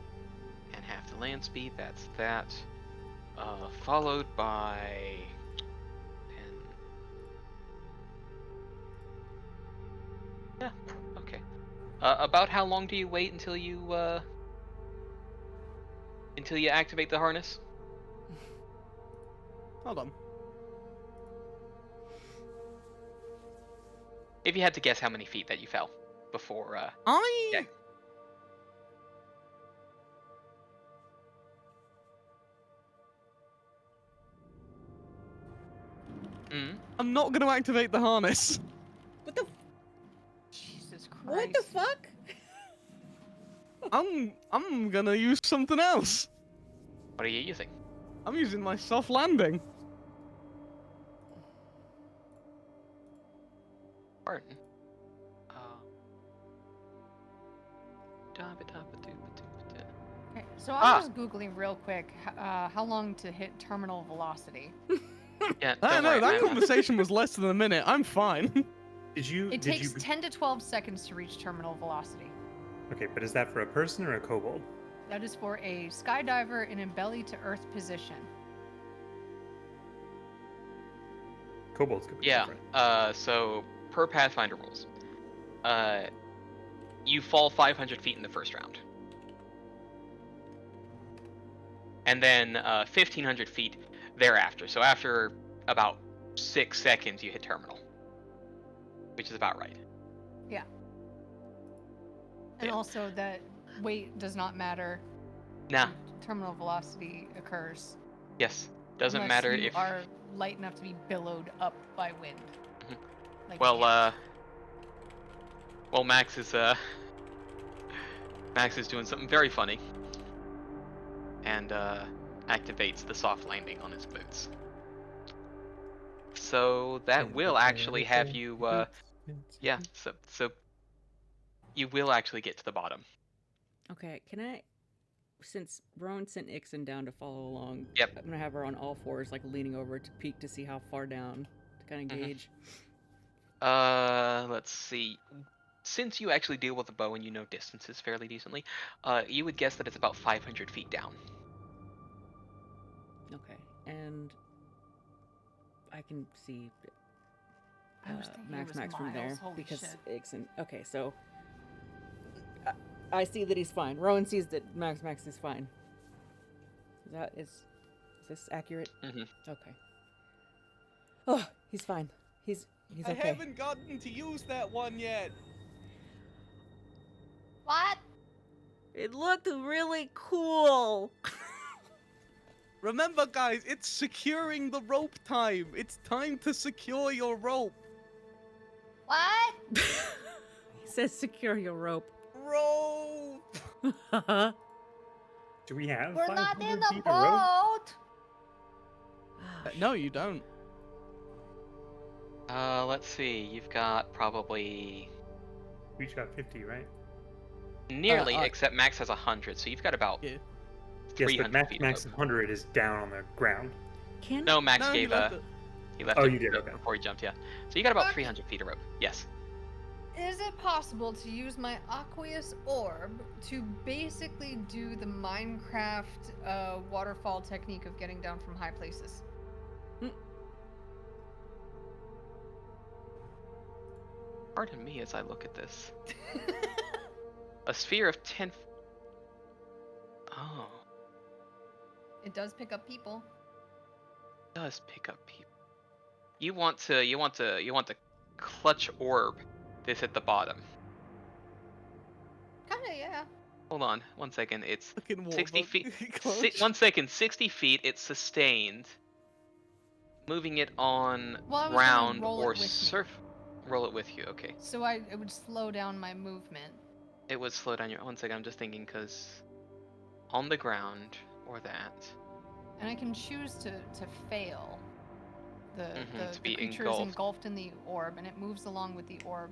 And half the land speed, that's that. Followed by 10. Yeah, okay. About how long do you wait until you activate the harness? Hold on. If you had to guess how many feet that you fell before I. Mm. I'm not going to activate the harness. What the? Jesus Christ. What the fuck? I'm gonna use something else. What are you using? I'm using my soft landing. Pardon. Okay, so I'm just googling real quick how long to hit terminal velocity. Yeah, I don't don't know. worry, That I'm- conversation was less than a minute. I'm fine. Did you? It did takes you? 10 to 12 seconds to reach terminal velocity. Okay, but is that for a person or a kobold? That is for a skydiver in a belly to earth position. Kobolds could be Yeah. different. So per Pathfinder rules, you fall 500 feet in the first round, and then 1,500 feet thereafter. So after about 6 seconds, you hit terminal, which is about right. And Yeah. also that weight does not matter. Nah. Terminal velocity occurs. Yes. Doesn't unless matter you if. are light enough to be billowed up by wind. Mhm. Like Well, ants. Max is doing something very funny, and activates the soft landing on his boots. So that will actually have you. Yeah. So you will actually get to the bottom. Okay, can I? Since Rowan sent Ixen down to follow along, Yep. I'm gonna have her on all fours, like leaning over to peek to see how far down to kind of Mhm. gauge. Let's see. Since you actually deal with a bow and you know distances fairly decently, you would guess that it's about 500 feet down. Okay, and I can see I was thinking it Max was from there miles, holy because shit. Ixen. Okay, so I see that he's fine. Rowan sees that Max is fine. Is this accurate? Mhm. Okay. Oh, he's fine. He's I okay. haven't gotten to use that one yet. What? It looked really cool. Remember, guys, it's securing the rope time. It's time to secure your rope. What? He says secure your rope. Rope. Do we have We're not 500 in the feet of rope? boat. No, you don't. Let's see. You've got probably We each got 50, right? nearly, I- except Max has 100, so you've got about Yeah. 300 Yes, but feet. of max rope. 100 is down on the ground. Can No, Max No, you gave left it. he left Oh, it you did, okay. before he jumped. Yeah. So you got about Okay. 300 feet of rope. Yes. Is it possible to use my aqueous orb to basically do the Minecraft waterfall technique of getting down from high places? Pardon me as I look at this. A sphere of 10. Oh, It does pick up people. it does pick up people. You want to clutch orb this at the bottom. Kinda, yeah. Hold on, 1 second. It's Fucking water 60 bug. feet. Clutch. 1 second. 60 feet. It's sustained. Moving it on Well, I was gonna ground roll it or with me. surf. Roll it with you. Okay. So it would slow down my movement. it would slow down your. One second, I'm just thinking because on the ground or that. And I can choose to fail. The To the be creature is engulfed. engulfed in the orb, and it moves along with the orb.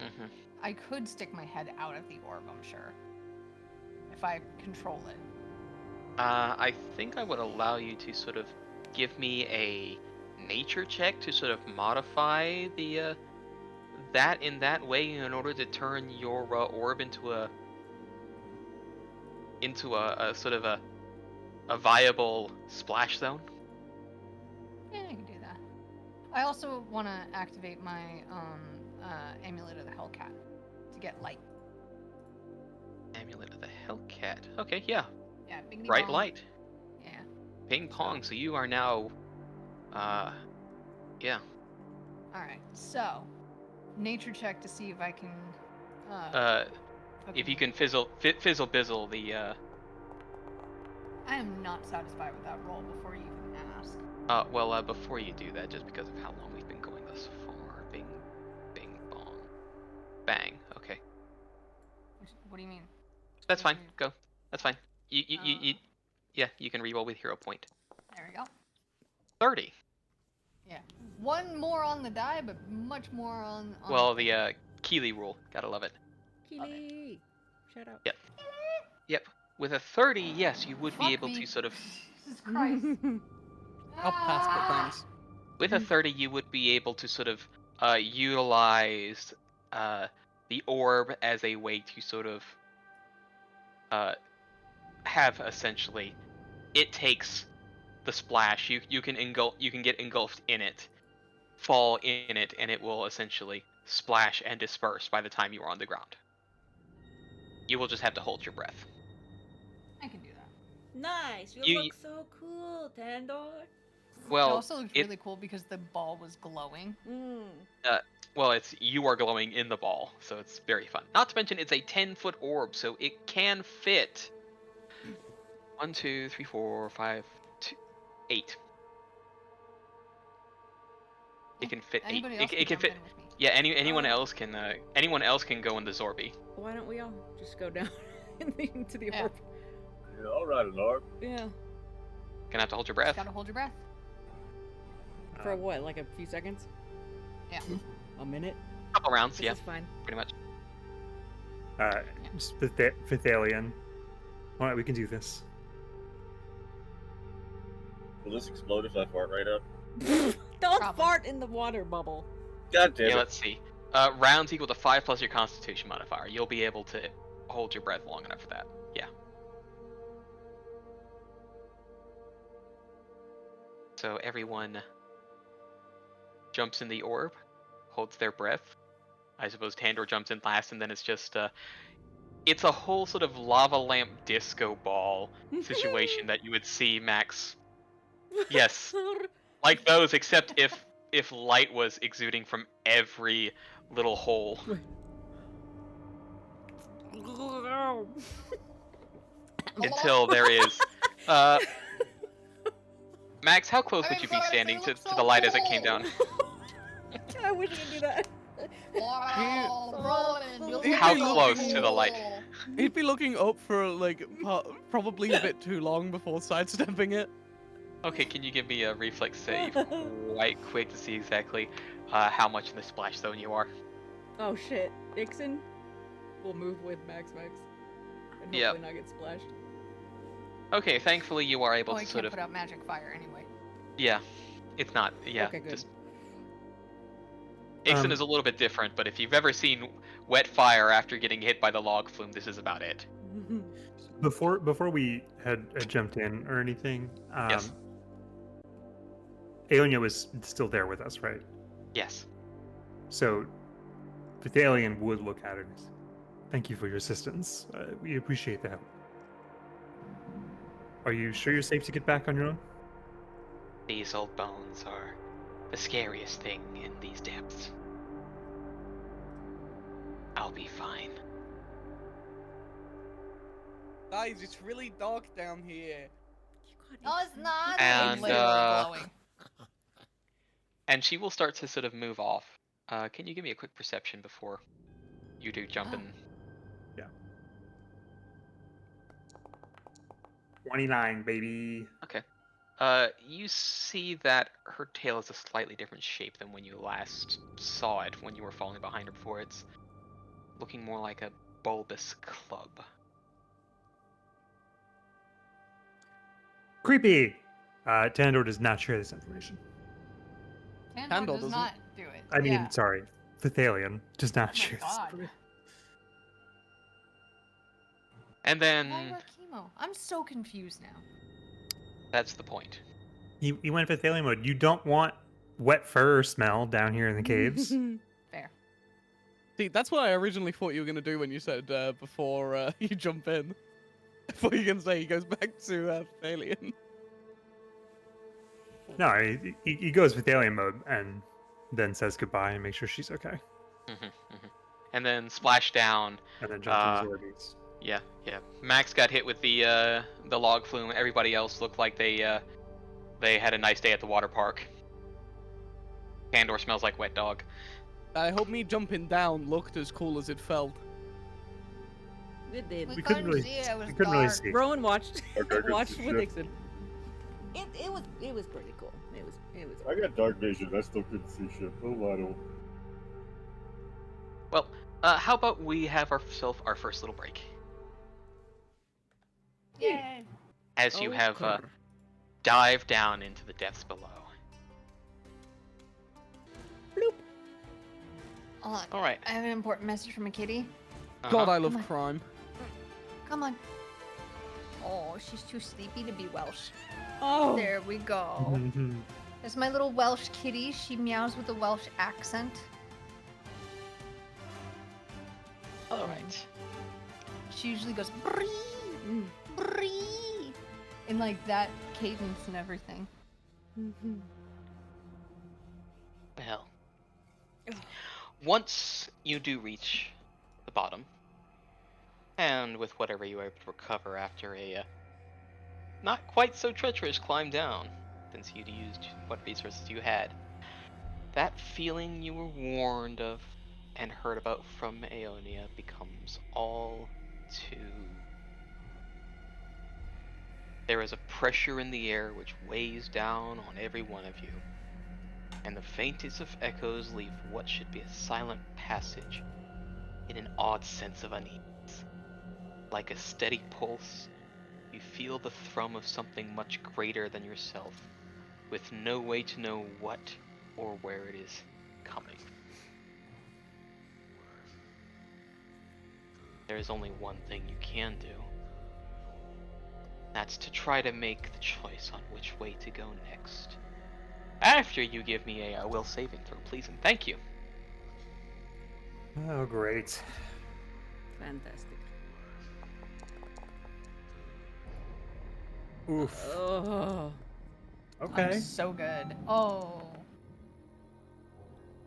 Mm-hmm. I could stick my head out of the orb, I'm sure, if I control it. I think I would allow you to sort of give me a nature check to sort of modify the that in that way in order to turn your orb into a sort of a viable splash zone. Yeah, I can do that. I also want to activate my amulet of the Hellcat to get light. Amulet of the Hellcat. Okay, yeah. Yeah, biggity Bright bong. light. Yeah. Ping pong. So you are now, yeah. All right. So, nature check to see if I can. If you can fizzle bizzle the. I am not satisfied with that roll before you even ask. Well, before you do that, just because of how long we've been going thus far, bing, bing, bong, bang. Okay, What do you mean? that's What fine. do you- Go. That's fine. Yeah, you can reroll with hero point. There we go. 30. Yeah. One more on the die, but much more on. Well, the the Keeley rule. Gotta love it. Keely. Shout out. Yep. Yep. With a 30, yes, you would be Fuck able me. to sort of. Jesus Christ. I'll pass, but thanks. With a 30, you would be able to sort of utilize the orb as a way to sort of have essentially it takes the splash. You can get engulfed in it, fall in it, and it will essentially splash and disperse by the time you are on the ground. You will just have to hold your breath. I can do that. Nice. You, You- look so cool, Tandor. Well, it also looked really cool because the ball was glowing. Well, you are glowing in the ball, so it's very fun. Not to mention, it's a 10-foot orb, so it can fit 1, 2, 3, 4, 5, 8. It can fit 8. Anybody else It can can jump fit. in with me. Yeah, anyone else can go in the Zorby. Why don't we all just go down into the Yeah. orb? Yeah, all right, Lord. Yeah. Gonna have to hold your Just breath. gotta hold your breath. For what? Like a few seconds? Yeah. A minute? Couple rounds, This yeah, is fine. pretty much. Fifth alien. All right, we can do this. Will this explode if I fart right up? Don't Probably. fart in the water bubble. God damn Yeah, it. let's see. Rounds equal to 5 plus your Constitution modifier. You'll be able to hold your breath long enough for that. Yeah. So everyone jumps in the orb, holds their breath. I suppose Tandor jumps in last, and then it's just it's a whole sort of lava lamp disco ball situation that you would see Max. Yes, like those, except if light was exuding from every little hole. Until there is Max, how close would you be standing to the light as it came down? I wish I could do that. Wow, Rowan, How you're close so to the light? cool. He'd be looking up for like probably a bit too long before sidestepping it. Okay, can you give me a reflex save right quick to see exactly how much in the splash zone you are? Oh shit. Dixon will move with Max and hopefully Yep. not get splashed. Okay, thankfully you are able Oh, I to sort can't of. put out magic fire anyway. Yeah, it's not. Yeah, Okay, good. just. Ixon is a little bit different, but if you've ever seen wet fire after getting hit by the log flume, this is about it. Before we had jumped in or anything, Yes. Aonia was still there with us, right? Yes. So the alien would look at her and say, "Thank you for your assistance. We appreciate that. Are you sure you're safe to get back on your own?" These old bones are the scariest thing in these depths. I'll be fine. Guys, it's really dark down here. No, it's not. And, It's literally glowing. And she will start to sort of move off. Can you give me a quick perception before you do jump in? 29, baby. Okay. You see that her tail is a slightly different shape than when you last saw it when you were falling behind her before. It's looking more like a bulbous club. Creepy. Tandor does not share this information. Tandor Tandor does doesn't. not do it. I mean, yeah. sorry, Thethalion does not Oh share my this god. information. And Why then wear chemo? I'm so confused now. that's the point. He went Thethalion mode. You don't want wet fur smell down here in the caves. Fair. See, that's what I originally thought you were gonna do when you said before you jump in. I thought you were gonna say he goes back to Alien. No, he goes Thethalion mode and then says goodbye and makes sure she's okay. And then splash down. And then jumps in his Orbeez. Yeah. Max got hit with the log flume. Everybody else looked like they had a nice day at the water park. Pandor smells like wet dog. I hope me jumping down looked as cool as it felt. It did. We We couldn't really, see it. It was we couldn't really dark. see. Rowan watched Okay, good watched shit. with Nixon. It was pretty cool. It was. I got dark vision. I still couldn't see shit. Oh, I don't. Well, how about we have ourselves our first little break, Yay. as you have Okay. dived down into the depths below. Hold on. All right. I have an important message from a kitty. God, I love Come on. crime. Come on. Oh, she's too sleepy to be Welsh. Oh. There we go. Mhm. That's my little Welsh kitty. She meows with a Welsh accent. All right. She usually goes bree, Mm. bree, in like that cadence and everything. Well, once you do reach the bottom, and with whatever you were able to recover after a not quite so treacherous climb down, since you'd used what resources you had, that feeling you were warned of and heard about from Aeonia becomes all too. There is a pressure in the air which weighs down on every one of you, and the faintest of echoes leave what should be a silent passage in an odd sense of unease. Like a steady pulse, you feel the thrum of something much greater than yourself, with no way to know what or where it is coming. There is only one thing you can do. That's to try to make the choice on which way to go next. After you give me a will saving throw, please and thank you. Oh, great. Fantastic. Oof. Oh. Okay. I'm so good. Oh.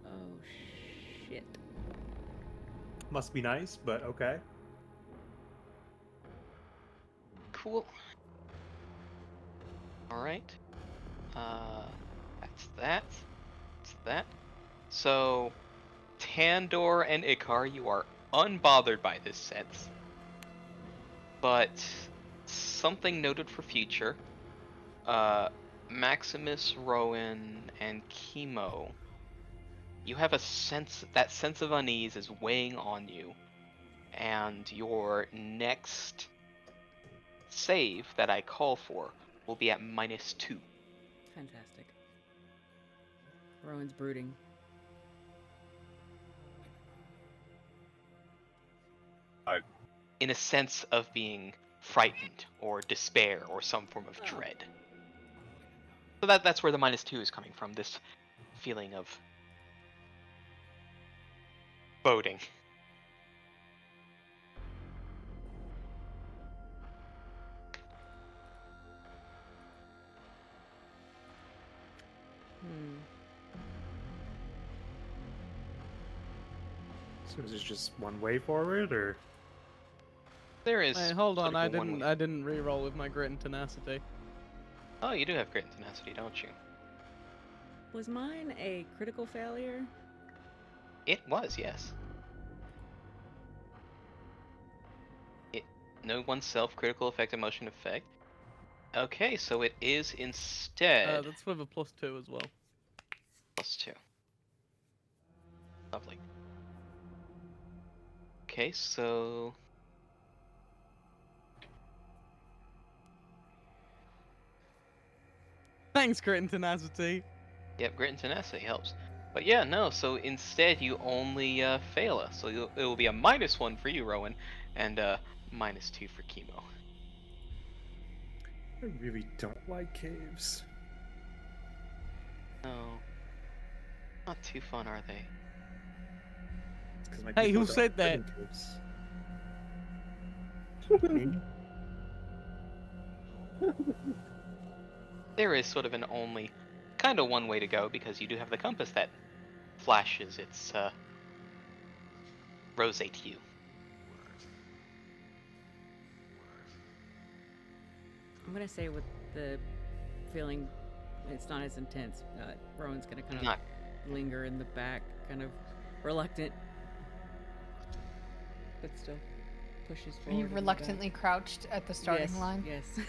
Oh shit. Must be nice, but okay. Cool. Alright. That's that. That's that. So, Tandor and Ikar, you are unbothered by this sense. But, something noted for future. Maximus, Rowan, and Chemo. You have a sense, that sense of unease is weighing on you. And your next save that I call for will be at -2. Fantastic. Rowan's brooding. In a sense of being frightened or despair or some form of dread. So that's where the -2 is coming from, this feeling of boding. Hmm. So is this just one way forward, or? There is. Hey, hold on, sort of a one-way- I didn't re-roll with my grit and tenacity. Oh, you do have grit and tenacity, don't you? Was mine a critical failure? It was, yes. No oneself critical effect emotion effect. Okay, so it is instead That's with a +2 as well. +2. Lovely. Okay, so Thanks, Grit and Tenacity. yep, grit and tenacity helps. But yeah, no. So instead, you only fail us. So it will be a -1 for you, Rowan, and -2 for Chemo. I really don't like caves. No, not too fun, are they? It's 'cause my Hey, people who don't said live that? in caves. Me? There is sort of an only, kind of one way to go because you do have the compass that flashes its roseate hue. I'm gonna say with the feeling it's not as intense. Rowan's gonna kind of Not linger in the back, kind of reluctant, but still pushes Are forward. you in the reluctantly crouched at the back. starting Yes, line? Yes.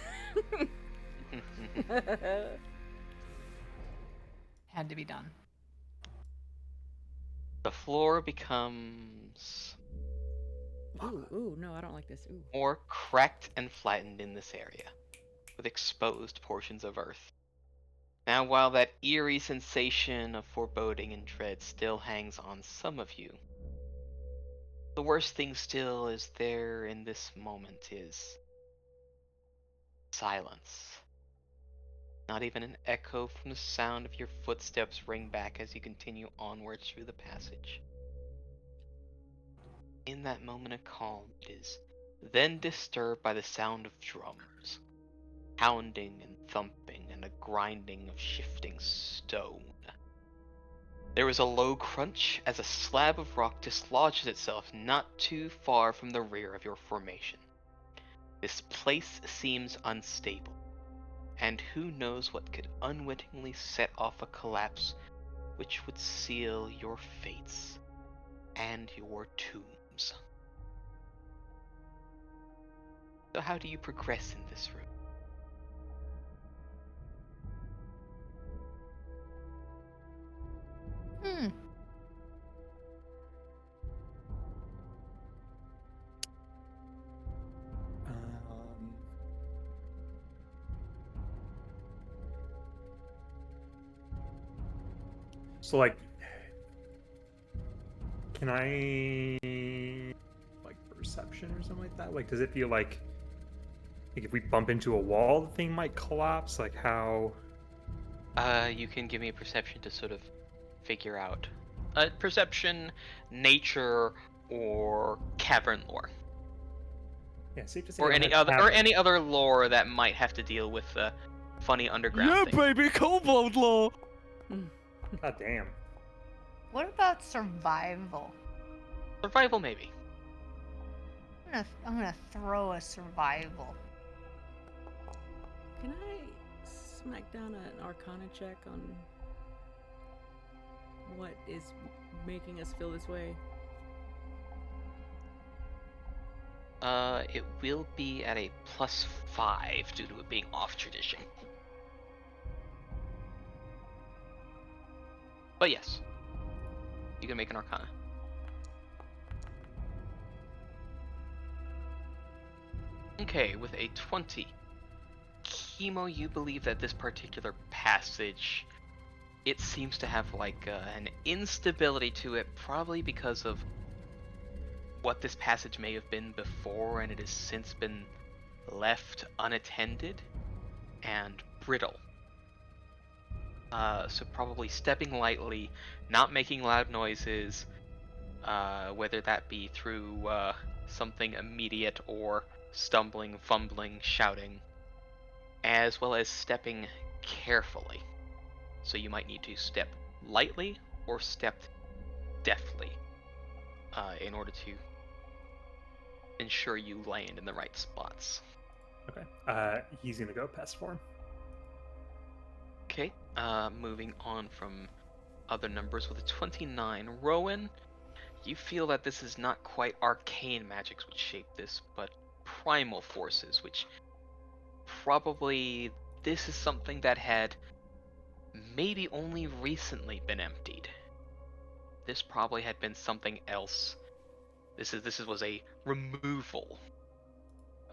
Had to be done. the floor becomes ooh, no, I don't like this. Ooh. more cracked and flattened in this area, with exposed portions of earth. Now, while that eerie sensation of foreboding and dread still hangs on some of you, the worst thing still is there in this moment is silence. Not even an echo from the sound of your footsteps ring back as you continue onwards through the passage. In that moment of calm, it is then disturbed by the sound of drums, pounding and thumping, and a grinding of shifting stone. There is a low crunch as a slab of rock dislodges itself not too far from the rear of your formation. This place seems unstable, and who knows what could unwittingly set off a collapse which would seal your fates and your tombs. So how do you progress in this room? Hmm. So like, can I like perception or something like that? Like, does it feel like if we bump into a wall, the thing might collapse? Like how? You can give me a perception to sort of figure out. Perception, nature, or cavern lore. Yeah, safe to say. Or I any don't have any other lore that might have to deal with funny underground Yeah, things. baby, Kobold Law! God damn. What about survival? Survival, maybe. I'm gonna throw a survival. Can I smack down an Arcana check on what is making us feel this way? It will be at a +5 due to it being off tradition. But yes, you can make an Arcana. Okay, with a 20. Chemo, you believe that this particular passage, it seems to have like an instability to it, probably because of what this passage may have been before, and it has since been left unattended and brittle. So probably stepping lightly, not making loud noises, whether that be through something immediate or stumbling, fumbling, shouting, as well as stepping carefully. So you might need to step lightly or step deftly in order to ensure you land in the right spots. Okay. He's gonna go pest form. Okay, moving on from other numbers with a 29. Rowan, you feel that this is not quite arcane magics which shape this, but primal forces which probably this is something that had maybe only recently been emptied. This probably had been something else. This was a removal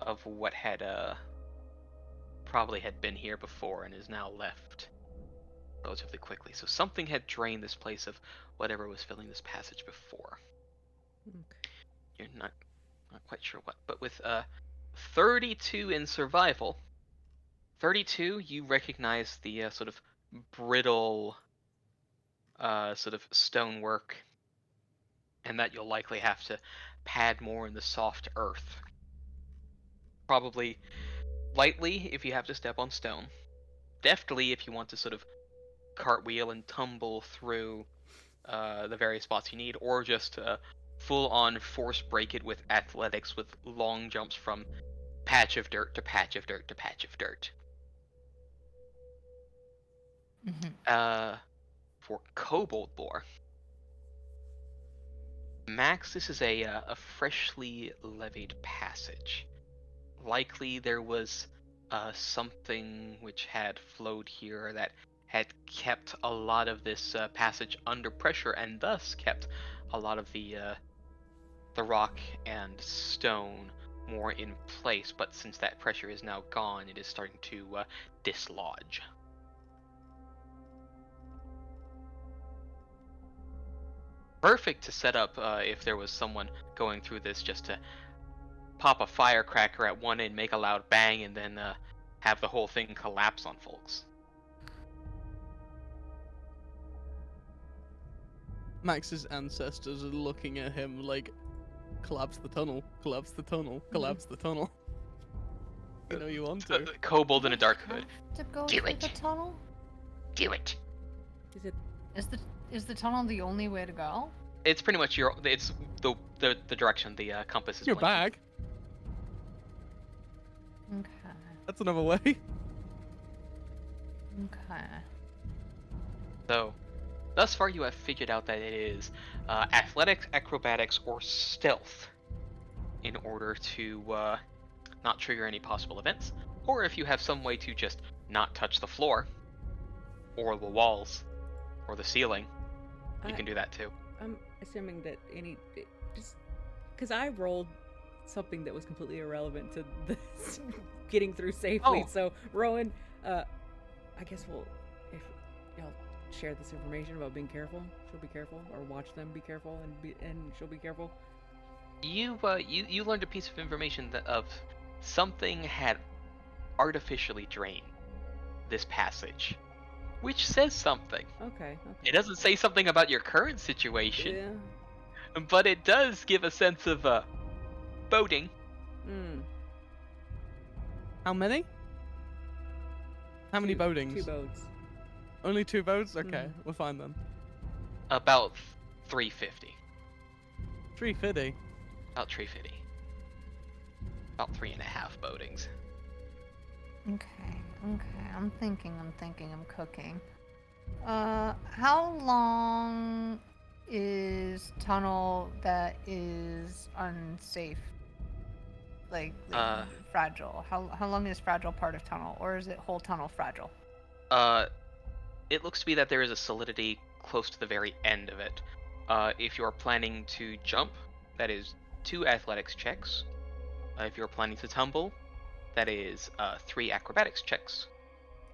of what had probably had been here before and is now left relatively quickly. So something had drained this place of whatever was filling this passage before. Okay. You're not quite sure what, but with 32 in survival, 32 you recognize the sort of brittle sort of stonework, and that you'll likely have to pad more in the soft earth. Probably lightly if you have to step on stone. Deftly if you want to sort of cartwheel and tumble through the various spots you need, or just full on force break it with athletics with long jumps from patch of dirt to patch of dirt to patch of dirt. Mm-hmm. For kobold lore, Max, this is a freshly levied passage. Likely there was something which had flowed here that had kept a lot of this passage under pressure, and thus kept a lot of the rock and stone more in place. But since that pressure is now gone, it is starting to dislodge. Perfect to set up if there was someone going through this, just to pop a firecracker at one end, make a loud bang, and then have the whole thing collapse on folks. Max's ancestors are looking at him like, collapse the tunnel, collapse the tunnel, collapse the tunnel. You know you want to. Kobold in a dark hood. To go Do through it. the tunnel? Do it. Is it? Is the tunnel the only way to go? It's pretty much it's the direction the compass is Your pointing. bag. Okay. That's another way. Okay. So, thus far you have figured out that it is athletics, acrobatics, or stealth in order to not trigger any possible events, or if you have some way to just not touch the floor, or the walls, or the ceiling, you can do that too. I'm assuming that just because I rolled something that was completely irrelevant to this getting through safely. Oh. So Rowan, I guess if y'all share this information about being careful, she'll be careful, or watch them be careful, and she'll be careful. You learned a piece of information that of something had artificially drained this passage, which says something. Okay. It doesn't say something about your current situation, Yeah. but it does give a sense of boating. How many? How many Two boatings? boats. Only 2 boats? Okay, we're fine then. About 350. 350. About 350. About 3.5 boatings. Okay. I'm thinking, I'm cooking. How long is tunnel that is unsafe? Like fragile. How long is fragile part of tunnel, or is it whole tunnel fragile? It looks to be that there is a solidity close to the very end of it. If you're planning to jump, that is 2 athletics checks. If you're planning to tumble, that is 3 acrobatics checks.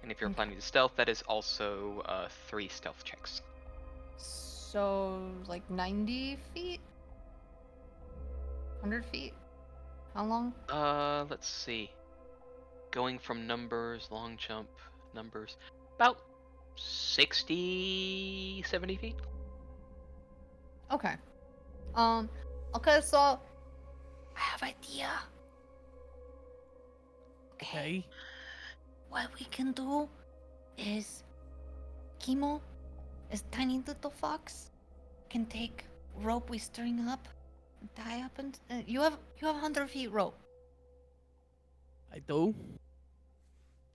And if you're planning to stealth, that is also 3 stealth checks. So, like 90 feet? 100 feet? How long? Let's see. Going from numbers, long jump, numbers, about 60, 70 feet. Okay. Okay, so I have idea. Okay. What we can do is Kimo, this tiny little fox, can take rope we string up, and tie up, and you have 100 feet rope. I do.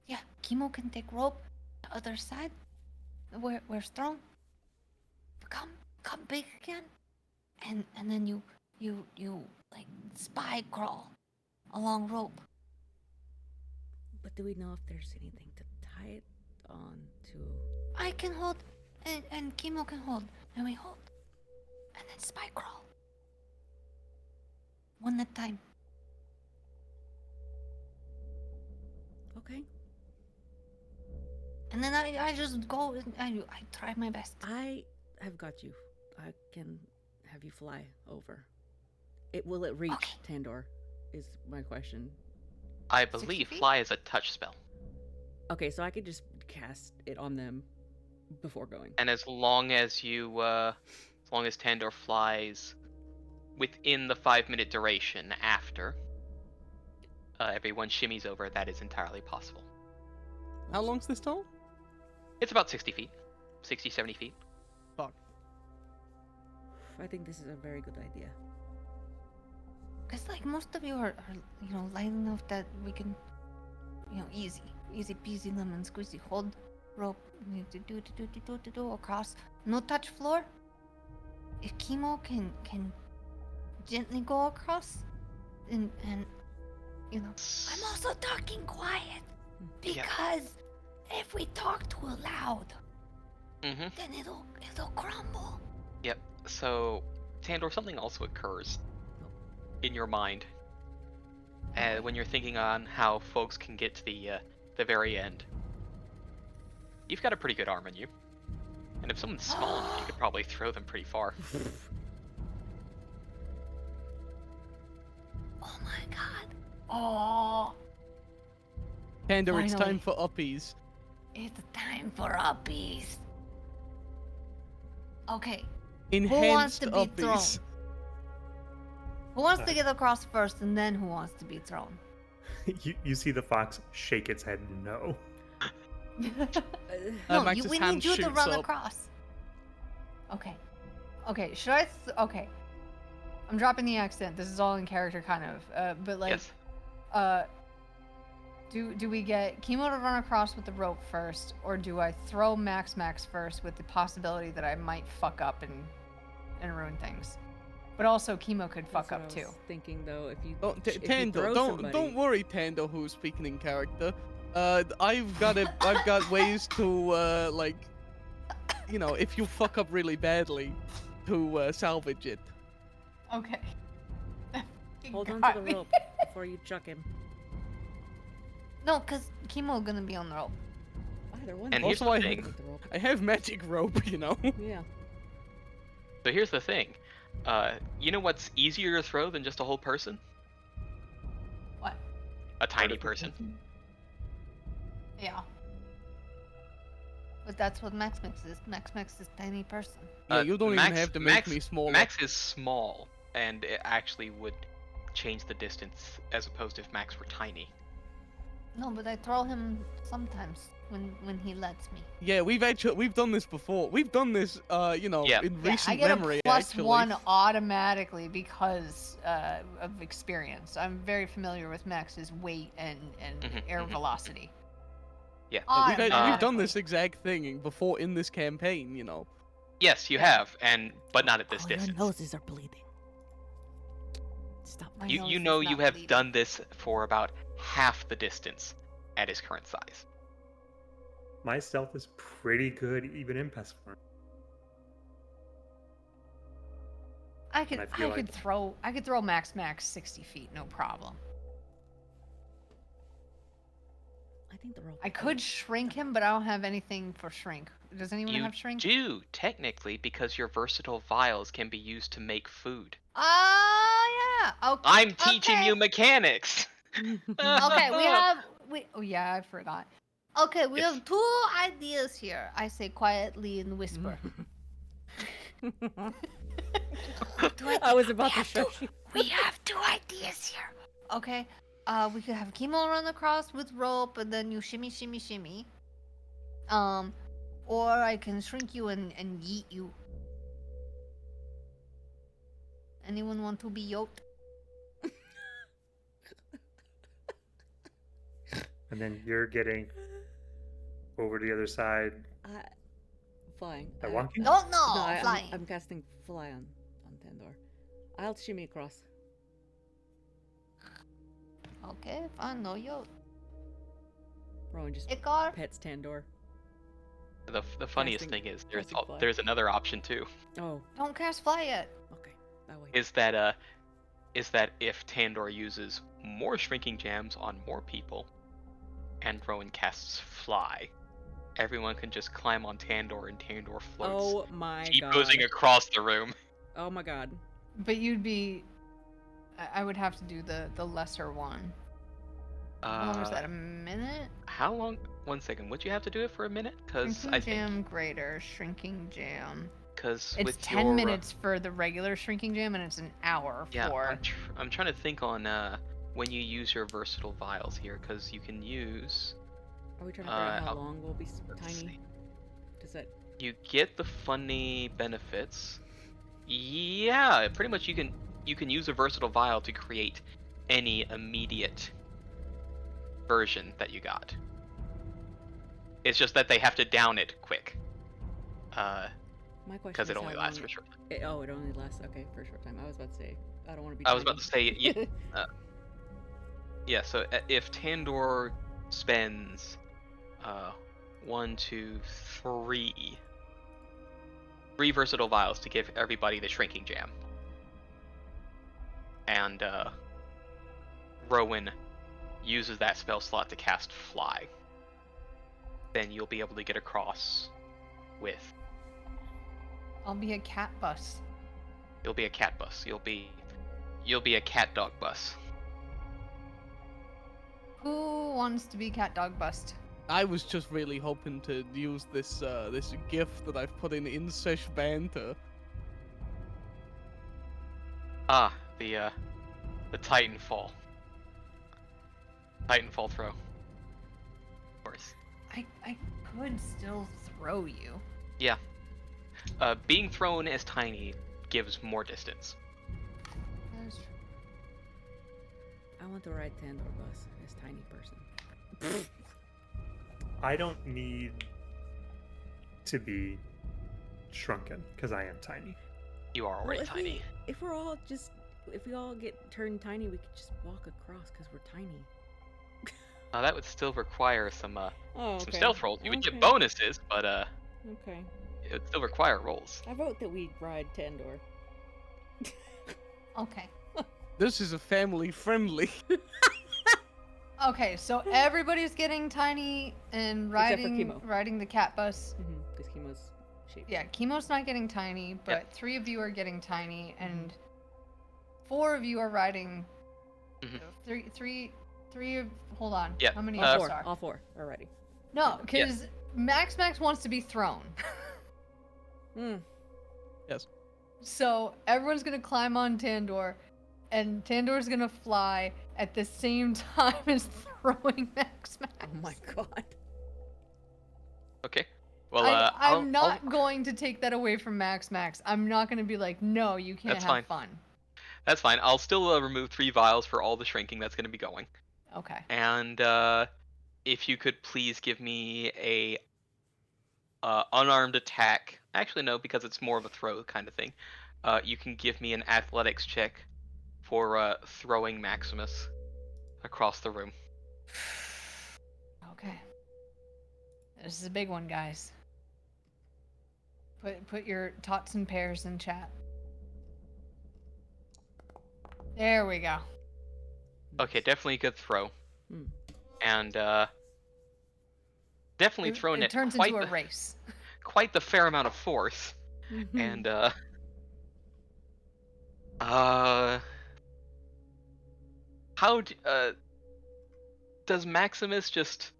Yeah, Kimo can take rope. The other side, we're strong. Come big again, and then you like spy crawl along rope. But do we know if there's anything to tie it on to? I can hold, and Chemo can hold, and we hold, and then spy crawl. One at a time. Okay. And then I just go and I try my best. I have got you. I can have you fly over. Will it reach Okay. Tandor? Is my question. I 60 believe feet? fly is a touch spell, Okay, so I could just cast it on them before going. and as long as Tandor flies within the 5-minute duration after everyone shimmies over, that is entirely possible. How long's this tunnel? It's about 60 feet, 60, 70 feet. Fuck. I think this is a very good idea. Cause like most of you are light enough that we can, easy peasy lemon squeezy, hold rope, do across, no touch floor. If Chemo can gently go across, and I'm also talking quiet because if we talk too loud, Mm-hmm. then it'll crumble. Yep. So, Tandor, something also occurs in your mind when you're thinking on how folks can get to the very end. You've got a pretty good arm on you, and if someone's small enough, you could probably throw them pretty far. Oh my god. Oh, Tandor, it's Finally. time for uppies. it's time for uppies. Okay, Enhanced to be uppies. who wants to get across first, and then who wants to be thrown? You see the fox shake its head no. No, Max's we hand need you to shoots run up. across. Okay, should I? Okay, I'm dropping the accent. This is all in character, kind of. But like, Yes. do we get Chemo to run across with the rope first, or do I throw Max first with the possibility that I might fuck up and ruin things? But also Chemo could fuck That's what up I too. was thinking though, if you Don't, if you Tandor, throw don't somebody, worry, Tandor, who's speaking in character. I've got ways to if you fuck up really badly, to salvage it. Okay. hold on Got to the me. rope before you chuck him. No, cause Chemo gonna be on the rope. Either one. And thing. here's Also, the I- thing. With the rope. I have magic rope, Yeah. So here's the thing. You know what's easier to throw than just a whole person? What? A tiny person. Yeah. But that's what Max is. Max is tiny person. Yeah, you don't Max, even have to make Max, me smaller. Max is small, and it actually would change the distance as opposed to if Max were tiny. No, but I throw him sometimes when he lets me. Yeah, we've done this before. We've done this, Yeah. in Yeah, recent I get memory. a plus actually. one automatically because of experience. I'm very familiar with Max's weight and Mhm, air mhm. velocity. Yeah. We've done Automatically. this exact thing before in this campaign. Yes, you Yeah. have, but not at this Oh, your distance. noses are bleeding. Stop. My You nose is know you not have bleeding. done this for about half the distance at his current size. My stealth is pretty good even in pest form. I could I feel like- throw Max 60 feet, no problem. I think the rope. I could shrink him, but I don't have anything for shrink. Does anyone You have shrink? do, technically, because your versatile vials can be used to make food. Oh yeah. Okay. I'm teaching okay. you mechanics! Okay, oh yeah, I forgot. Okay, we Yes. have two ideas here. I say quietly and whisper. I was about to have show to- you. We have two ideas here. Okay. We could have Chemo run across with rope and then you shimmy shimmy shimmy. Or I can shrink you and yeet you. Anyone want to be yoked? And then you're getting over to the other side. Flying. By walking? No, Oh, flying. I'm casting fly on Tandor. I'll shimmy across. Okay, fine, no yoke. Rowan just Icar? pets Tandor. The funniest Casting- thing is casting fly. there's another option too. Oh, Don't cast fly yet. okay. That way. Is that if Tandor uses more shrinking jams on more people, and Rowan casts fly, everyone can just climb on Tandor and Tandor floats, Oh my god. T-posing across the room. Oh my god. But you'd be. I would have to do the lesser one. How long was that? A minute? How long? 1 second. Would you have to do it for a minute? Because Shrinking I jam think greater. Shrinking jam. because It's with 10 your, minutes for the regular shrinking jam, and it's an hour Yeah, for. I'm trying to think on when you use your versatile vials here, because you can use. Are we trying to figure out how I'll- long we'll be let's tiny? see. Does that? You get the funny benefits. Yeah, pretty much you can use a versatile vial to create any immediate version that you got. It's just that they have to down it quick. My question Because is it only how lasts long for a short time. Oh, it only lasts. Okay, for a short time. I was about to say. I don't want to be. I was about tiny. to say, yeah, so if Tandor spends 1, 2, 3 versatile vials to give everybody the shrinking jam, and Rowan uses that spell slot to cast fly, then you'll be able to get across with. I'll be a cat bus. You'll be a cat bus. You'll be a cat dog bus. Who wants to be cat dog bust? I was just really hoping to use this this GIF that I've put in Sesh Banter. Ah, the Titanfall. Titanfall throw. Of course. I could still throw you. Yeah. Being thrown as tiny gives more distance. That is true. I want to ride Tandor bus as tiny person. I don't need to be shrunken because I am tiny. You are already Well, tiny. if we all get turned tiny, we could just walk across because we're tiny. That would still require some Oh, some okay. stealth rolls. You would Okay. get bonuses, but Okay. it would still require rolls. I vote that we ride Tandor. Okay. This is a family friendly. Okay, so everybody's getting tiny and Except for riding Chemo. riding the cat bus. Because Chemo's shaped. Yeah, Chemo's not getting tiny, but Yep. 3 of you are getting tiny, and 4 of you are riding. Mhm. Three of. Hold on. Yeah, How many All of four. us are? All four already. No, because Max wants to be thrown. Hmm. Yes. So everyone's gonna climb on Tandor, and Tandor's gonna fly at the same time as throwing Max. Oh my god. Okay. Well, I'm not going to take that away from Max. I'm not gonna be like, no, you can't That's have fine. fun. That's fine. I'll still remove 3 vials for all the shrinking that's going to be going. Okay. And if you could please give me a unarmed attack. Actually, no, because it's more of a throw kind of thing. You can give me an athletics check for throwing Maximus across the room. Okay. This is a big one, guys. Put your tots and pairs in chat. There we go. Okay, definitely a good throw. Hmm. And definitely thrown it at turns quite into a the, race. quite the fair amount of force. Mhm. And how does Maximus just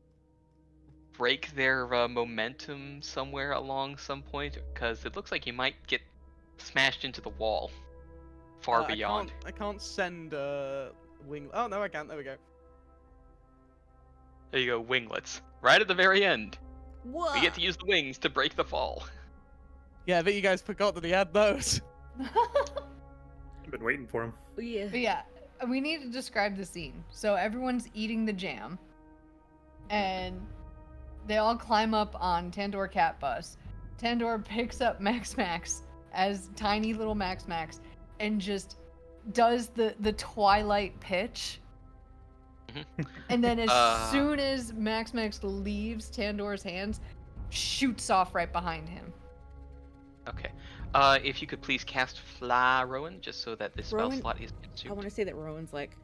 break their momentum somewhere along some point? Because it looks like you might get smashed into the wall far beyond. I can't send wing. Oh no, I can't. There we go. There you go, winglets. Right at the very end. What? We get to use the wings to break the fall. Yeah, I bet you guys forgot that he had those. I've been waiting for him. Yeah. But yeah, we need to describe the scene. So everyone's eating the jam, and they all climb up on Tandor Cat Bus. Tandor picks up Max as tiny little Max and just does the Twilight pitch And then as Uh. soon as Max leaves Tandor's hands, shoots off right behind him. Okay. If you could please cast Fly, Rowan, just so that this spell Rowan- slot is I consumed. want to say that Rowan's like,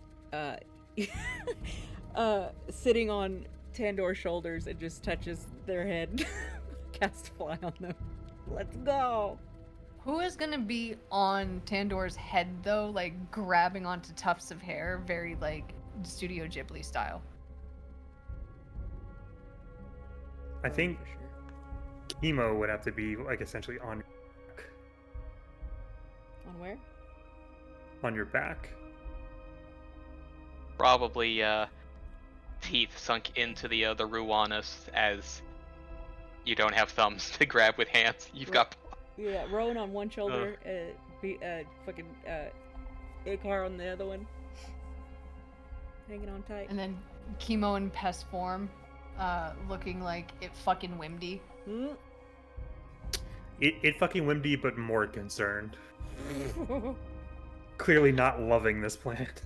sitting on Tandor's shoulders and just touches their head. Cast fly on them. Let's go. Who is gonna be on Tandor's head though, like grabbing onto tufts of hair, very like Studio Ghibli style? I Rowan think for sure. Emo would have to be like essentially on On where? your back. Probably teeth sunk into the Ruanas as you don't have thumbs to grab with hands. You've got Yeah, Rowan on one shoulder, fucking Ikar on the other one. Hanging on tight. And then Chemo in pest form, looking like it fucking Wimdy. Mm. It fucking Wimby, but more concerned. Clearly not loving this plant.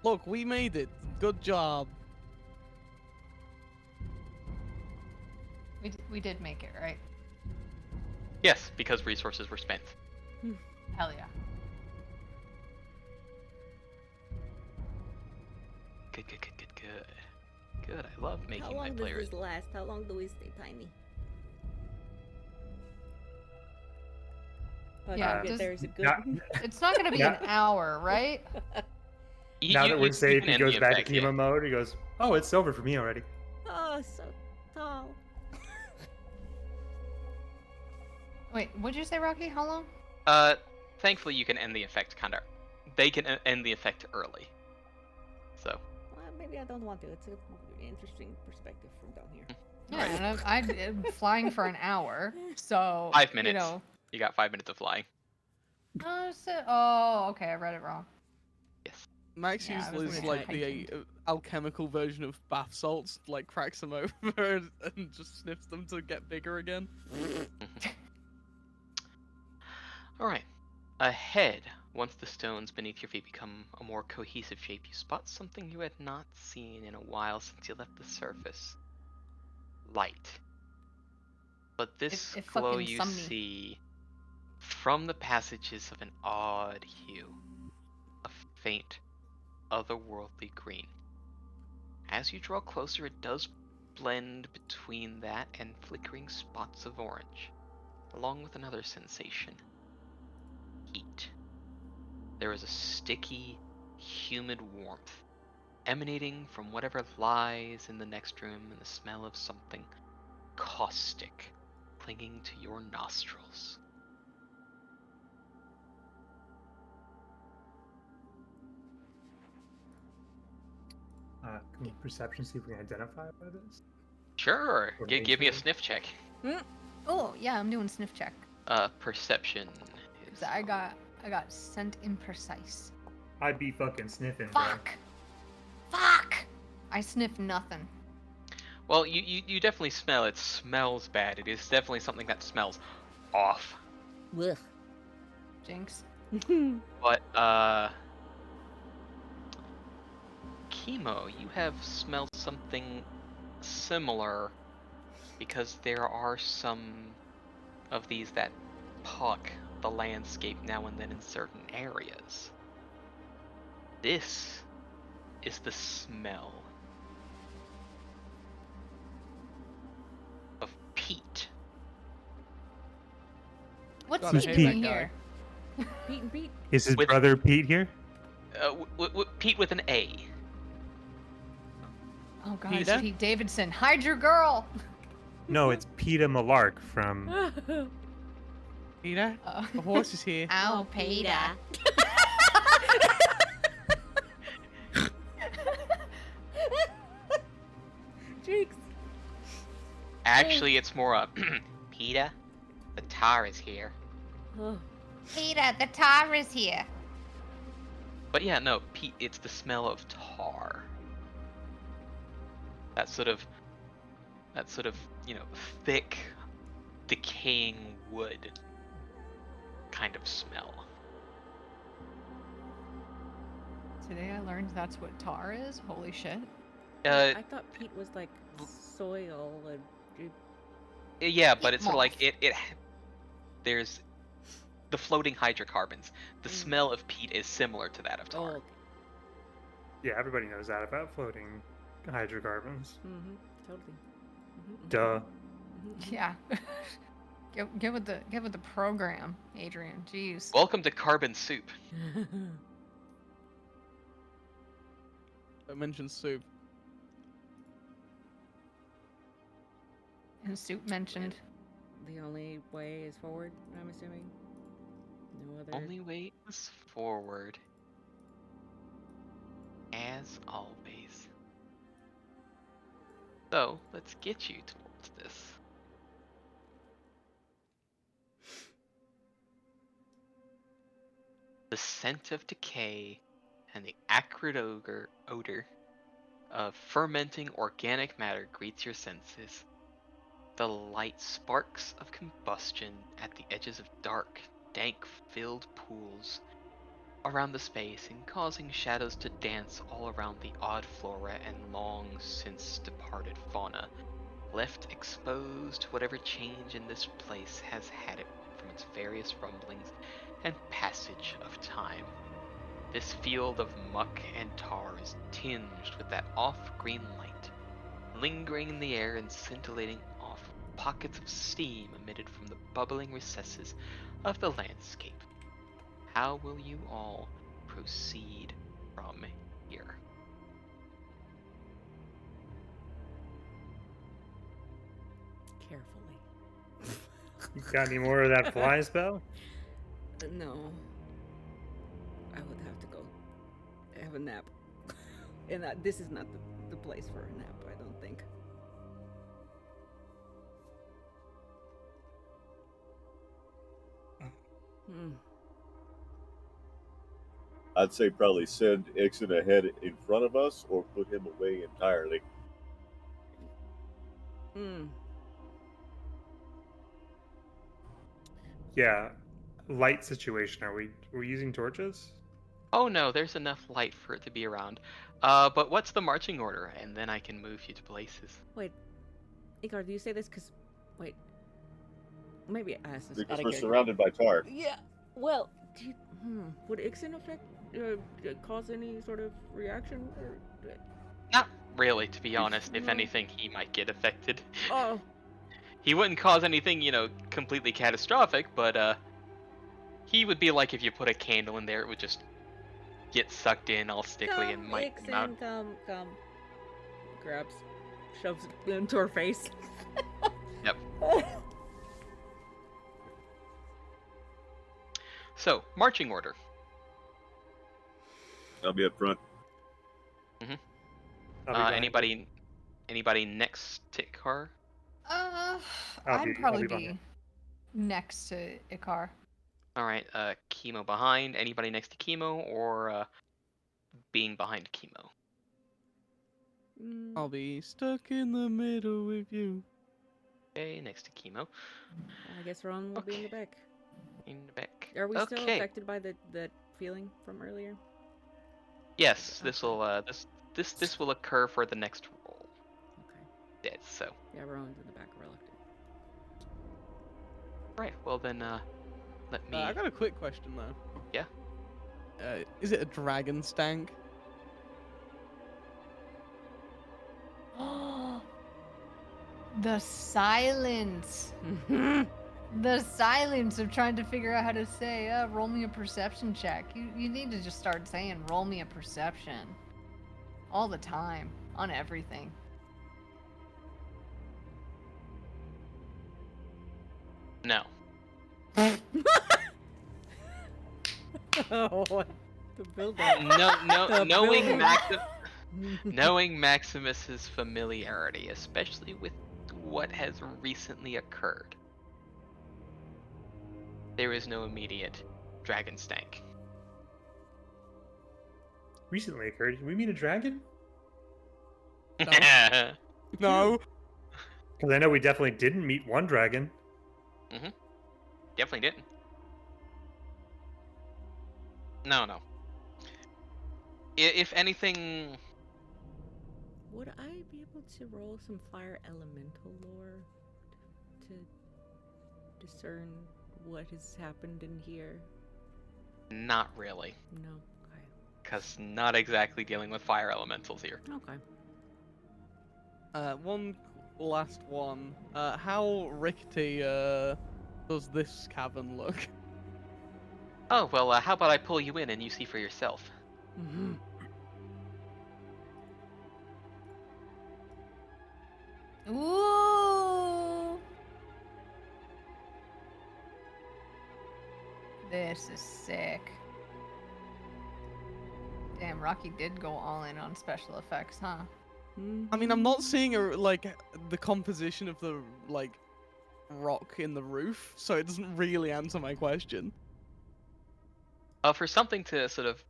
Look, we made it. Good job. We did make it, right? yes, because resources were spent. Hell yeah. Good. Good. I love How making my long does players. this last? How long do we stay tiny? But Yeah, there's a good. Not- It's not gonna be Yeah. an hour, right? now that we're you safe, can he end goes the back to effect, yeah. Kima mode. He goes, "Oh, it's over for me already." Oh, so tall. Wait, what'd you say, Rocky? How long? Thankfully you can end the effect kinda. They can end the effect early. So. Well, maybe I don't want to. It's an interesting perspective from down here. Yeah, and I'm flying for an hour, so 5 minutes. You know. You got 5 minutes of flying. Oh, okay, I read it wrong. Yes. Max Yeah, I was uses gonna like try the alchemical version of bath salts, like cracks them open and just sniffs them to get bigger again. Alright. Ahead, once the stones beneath your feet become a more cohesive shape, you spot something you had not seen in a while since you left the surface. Light. But this It glow fucking you summed me. see from the passages of an odd hue. A faint, otherworldly green. As you draw closer, it does blend between that and flickering spots of orange, along with another sensation. Heat. There is a sticky, humid warmth emanating from whatever lies in the next room, and the smell of something caustic clinging to your nostrils. Can we perception see if we can identify what it is? Sure, Or give me a nature. sniff check. Oh yeah, I'm doing sniff check. Perception. Is I got scent imprecise. I'd be fucking sniffing, bro. Fuck! I sniff nothing. Well, you definitely smell it. Smells bad. It is definitely something that smells off. Ugh. Jinx. But Chemo, you have smelled something similar, because there are some of these that pock the landscape now and then in certain areas. This is the smell of peat. What's God, I he hate doing that guy. here? Pete and Pete. Is his With- brother Pete here? Peat with an A. Oh god, it's Peter? Pete Davidson. Hide your girl! No, it's Peter Malark from. Peter, Uh, the horse is here. Ow, Peter. Jinx. Actually, it's more Peter, the tar is here. Oh. Peter, the tar is here. But yeah, no, peat, it's the smell of tar. That sort of, thick, decaying wood kind of smell. Today I learned that's what tar is. Holy shit. I thought peat was like soil and Yeah, but Peat it's sort of like moss. there's the floating hydrocarbons. The Mm. smell of peat is similar to that of tar. okay. Yeah, everybody knows that about floating hydrocarbons. Totally. Duh. Yeah. get with the program, Adrian. Jeez. Welcome to Carbon Soup. I mentioned soup. And Soup mentioned. The only way is forward, I'm assuming. No other. Only way is forward. As always. So, let's get you towards this. The scent of decay and the acrid odor of fermenting organic matter greets your senses. The light sparks of combustion at the edges of dark, dank-filled pools around the space and causing shadows to dance all around the odd flora and long since departed fauna, left exposed to whatever change in this place has had it from its various rumblings and passage of time. This field of muck and tar is tinged with that off-green light, lingering in the air and scintillating off pockets of steam emitted from the bubbling recesses of the landscape. How will you all proceed from here? Carefully. You got any more of that fly spell? No. I would have to go have a nap. And this is not the place for a nap, I don't think. I'd say probably send Ixon ahead in front of us or put him away entirely. Yeah. Light situation. Are we using torches? Oh no, there's enough light for it to be around. But what's the marching order? And then I can move you to places. Wait, Igar, do you say this because... Wait. Maybe I asked this Because out of we're character. surrounded by tar. Yeah. Well, would Ixen affect... cause any sort of reaction? Or... Not really, to be honest. If anything, he might get affected. Oh. He wouldn't cause anything, completely catastrophic, but he would be like if you put a candle in there, it would just get sucked in all stickly and might come out. Come. Grabs, shoves it into her face. Yep. So, marching order. I'll be up front. I'll be behind Anybody next to Ikar? I'd probably be next to Ikar. All right, Chemo behind. Anybody next to Chemo or being behind Chemo? I'll be stuck in the middle with you. Okay, next to Chemo. I guess Ron will be in the back. In the back. Are we still Okay. affected by that feeling from earlier? Yes, this will this will occur for the next roll. Okay. Dead. So. Yeah, Rowan's in the back, reluctant. Right. Well then, let me. I got a quick question though. Yeah. Is it a dragon stank? The silence. The silence of trying to figure out how to say, roll me a perception check. You need to just start saying, roll me a perception. All the time. On everything. No. Oh, the build up. No. Knowing build-up. knowing Maximus's familiarity, especially with what has recently occurred, there is no immediate dragon stank. Recently occurred. Did we meet a dragon? No. Because I know we definitely didn't meet one dragon. Definitely didn't. No. If anything, Would I be able to roll some fire elemental lore to discern what has happened in here? not really, No. Okay. because not exactly dealing with fire elementals here. Okay. One last one. How rickety does this cavern look? Oh, well, how about I pull you in and you see for yourself? Mm-hmm. Ooh. This is sick. Damn, Rocky did go all in on special effects, huh? I mean, I'm not seeing the composition of the rock in the roof, so it doesn't really answer my question. For something to sort of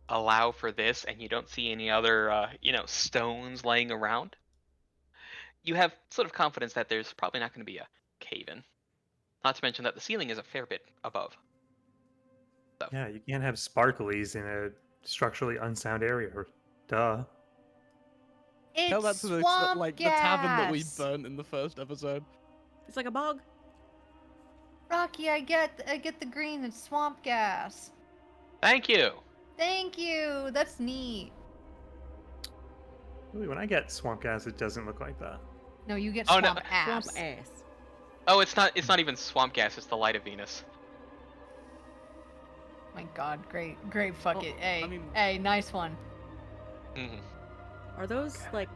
allow for this, and you don't see any other, stones laying around, you have sort of confidence that there's probably not going to be a cave-in. Not to mention that the ceiling is a fair bit above. So, Yeah, you can't have sparklies in a structurally unsound area. Duh. Tell that It's to the swamp the gas. tavern that we burnt in the first episode. It's like a bog. Rocky, I get the green. It's swamp gas. thank you. Thank you. That's neat. Really, when I get swamp gas, it doesn't look like that. No, you get Oh, no. swamp ass. Swamp ass. Oh, it's not even swamp gas. It's the light of Venus. My God, great. Fuck Oh, it. Hey, I mean- hey, nice one. hmm Are those like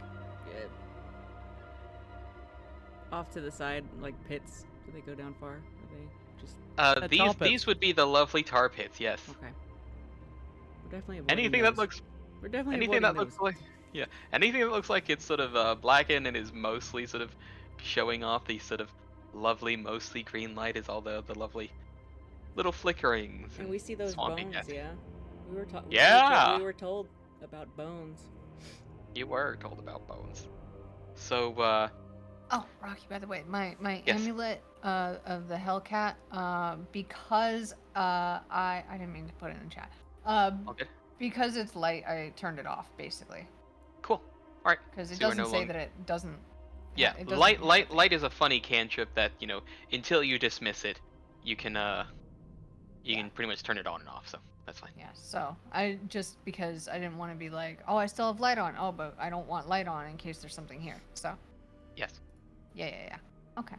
off to the side, like pits? Do they go down far? Are they just tar these pits. would be the lovely tar pits. Yes. okay? We're definitely avoiding Anything those. that looks We're definitely anything avoiding that looks those. like anything that looks like it's sort of blackened and is mostly sort of showing off the sort of lovely, mostly green light is all the lovely little flickerings And we see those swampy bones, gas. yeah. We were told. Yeah! We were told about bones. You were told about bones. So Oh, Rocky, by the way, my Yes. amulet of the Hellcat, because I didn't mean to put it in the chat. all good. Because it's light, I turned it off basically. Cool. All right. Because it So we're doesn't no say longer- that it doesn't. Yeah, it doesn't light do light anything. light is a funny cantrip that until you dismiss it, you can Yeah. can pretty much turn it on and off. So that's fine. Yeah, so I just because I didn't want to be like, oh, I still have light on. Oh, but I don't want light on in case there's something here. So Yes. yeah. Okay.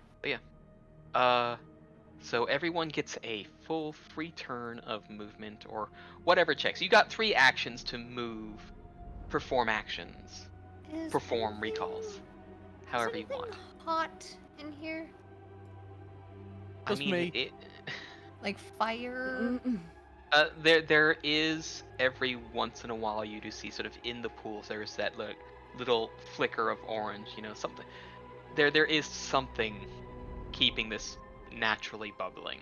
So everyone gets a full free turn of movement or whatever checks. You got 3 actions to move, perform actions, Is perform anything- recalls, however you is anything want. hot in here? Just I mean, me. Like fire? there is every once in a while you do see sort of in the pools there's that little flicker of orange, something. There is something keeping this naturally bubbling.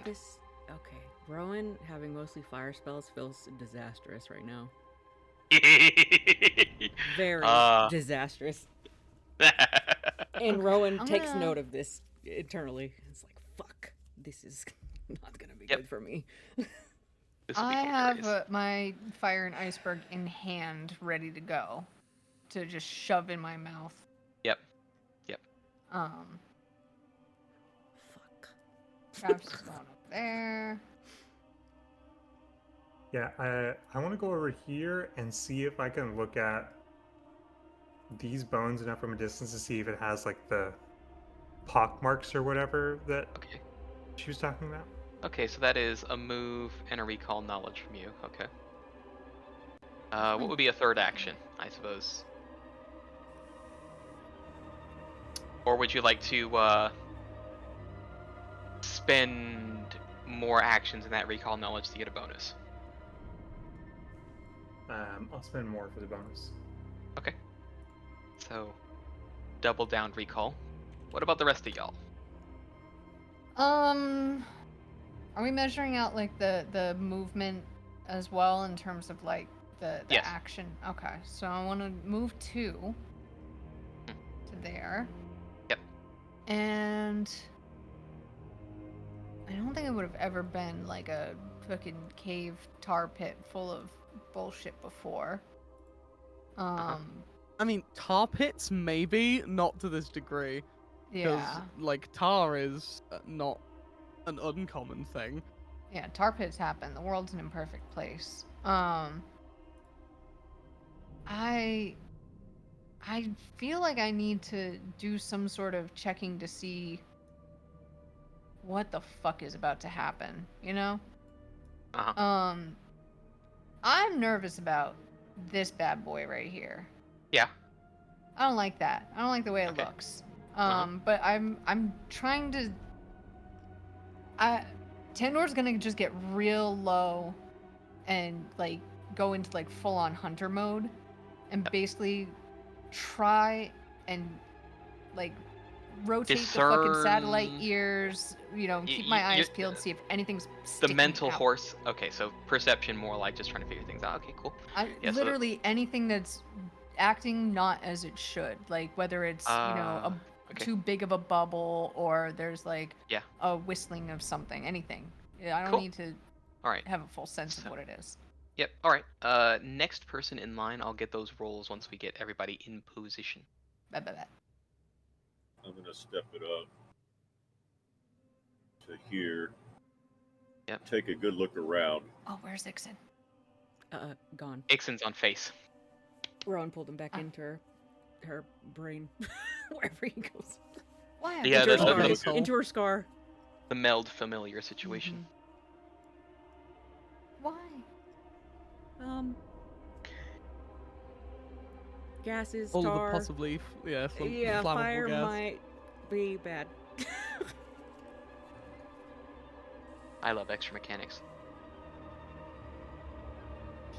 This okay. Rowan having mostly fire spells feels disastrous right now. Very disastrous. And Rowan I'm takes gonna- note of this internally. It's like, fuck, this is not gonna be Yep. good for me. This will be I have hilarious. my fire and iceberg in hand, ready to go, to just shove in my mouth. Yep. Fuck. Travis is going up there. Yeah, I want to go over here and see if I can look at these bones enough from a distance to see if it has like the pock marks or whatever that Okay. she was talking about. Okay, so that is a move and a recall knowledge from you. Okay. What would be a third action, I suppose? Or would you like to spend more actions in that recall knowledge to get a bonus? I'll spend more for the bonus. Okay. So, double down recall. What about the rest of y'all? Are we measuring out like the movement as well in terms of like the Yes. action? Okay, so I want to move 2 to there. Yep. And I don't think it would have ever been like a fucking cave tar pit full of bullshit before. Uh-huh. I mean, tar pits, maybe, not to this degree. Because, Yeah. like, tar is not an uncommon thing. Yeah, tar pits happen. The world's an imperfect place. I feel like I need to do some sort of checking to see what the fuck is about to happen, you know? Uh-huh. I'm nervous about this bad boy right here. Yeah. I don't like that. I don't like the way it Okay. looks. Uh-huh. But I'm trying to. Tandor's gonna just get real low, and like go into like full on hunter mode, and basically try and like rotate the fucking satellite Discern ears. You know, keep y- my y- eyes peeled, see if anything's the sticking mental out. horse. Okay, so perception more like just trying to figure things out. Okay, cool. Yeah, so Literally anything that's acting not as it should, like whether it's okay. too big of a bubble or there's like Yeah. a whistling of something, anything. Yeah, I don't Cool. need to All right. have a full sense of So- what it is. Yep. All right. Next person in line. I'll get those rolls once we get everybody in position. Blah, blah, blah. I'm gonna step it up to here. Yep. Take a good look around. Oh, where's Ixon? Gone. Ixon's on face. Rowan pulled him back into her brain, wherever he goes. Why? Yeah, into, her the- scar. the- asshole. Into her scar. The meld familiar situation. Why? Gases, All of the tar. possibly, Yeah, flammable fire gas. might be bad. I love extra mechanics.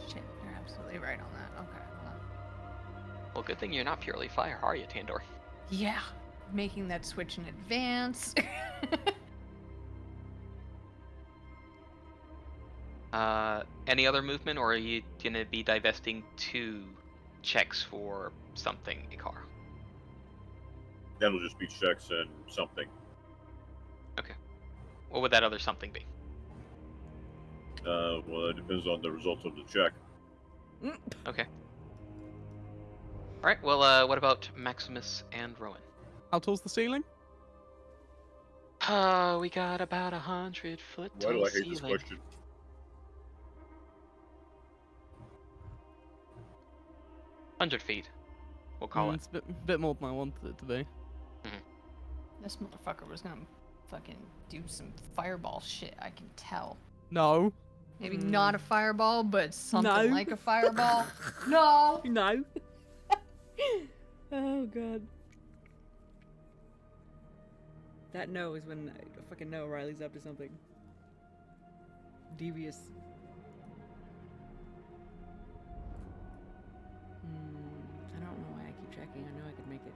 Shit, you're absolutely right on that. Okay, hold on. Well, good thing you're not purely fire, are you, Tandor? Yeah, making that switch in advance. Any other movement, or are you gonna be divesting 2 checks for something, Ikar? That'll just be checks and something. What would that other something be? Well, it depends on the results of the check. Okay. All right. Well, what about Maximus and Rowan? How tall's the ceiling? We got about 100-foot Why do tall I hate this ceiling. question? 100 feet. We'll call it. It's a bit more than I wanted it to be. This motherfucker was gonna fucking do some fireball shit, I can tell. No. Maybe not a fireball, but something No. like a fireball. No! No. Oh god. That no is when I fucking know Riley's up to something devious. I don't know why I keep checking. I know I could make it.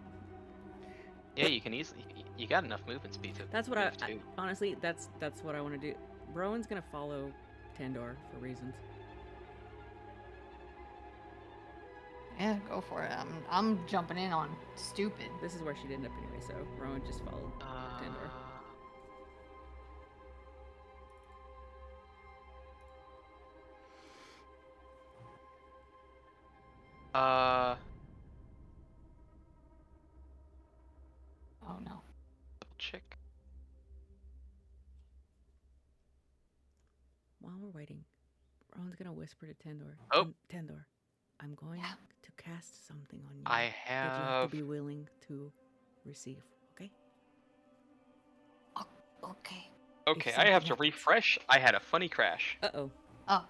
Yeah, you can easily. You got enough movement speed to. That's what move I too. honestly. That's what I want to do. Rowan's gonna follow Tandor for reasons. Yeah, go for it. I'm jumping in on stupid. This is where she'd end up anyway. So Rowan just followed Tandor. Oh no. Double check. While we're waiting, Rowan's gonna whisper to Tandor. Oh. Tandor, I'm going Yeah. to cast something on you I that you have have. to be willing to receive. Okay? Okay. Okay, if I have to something refresh. I had a funny crash. Uh-oh. Oh.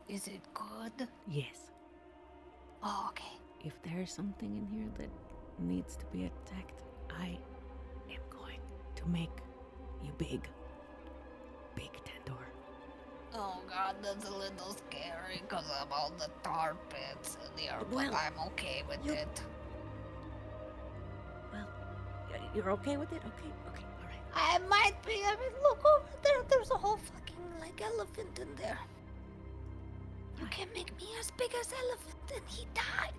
Is it good? Yes. Oh, okay. If there's something in here that needs to be attacked, I am going to make you big. Big Tandor. Oh god, that's a little scary because of all the tar pits in here, Well, but I'm okay with you- it. Well, you're okay with it? Okay, all right. I might be. I mean, look over there. There's a whole fucking like elephant in there. You can make me as big as elephant, and he died.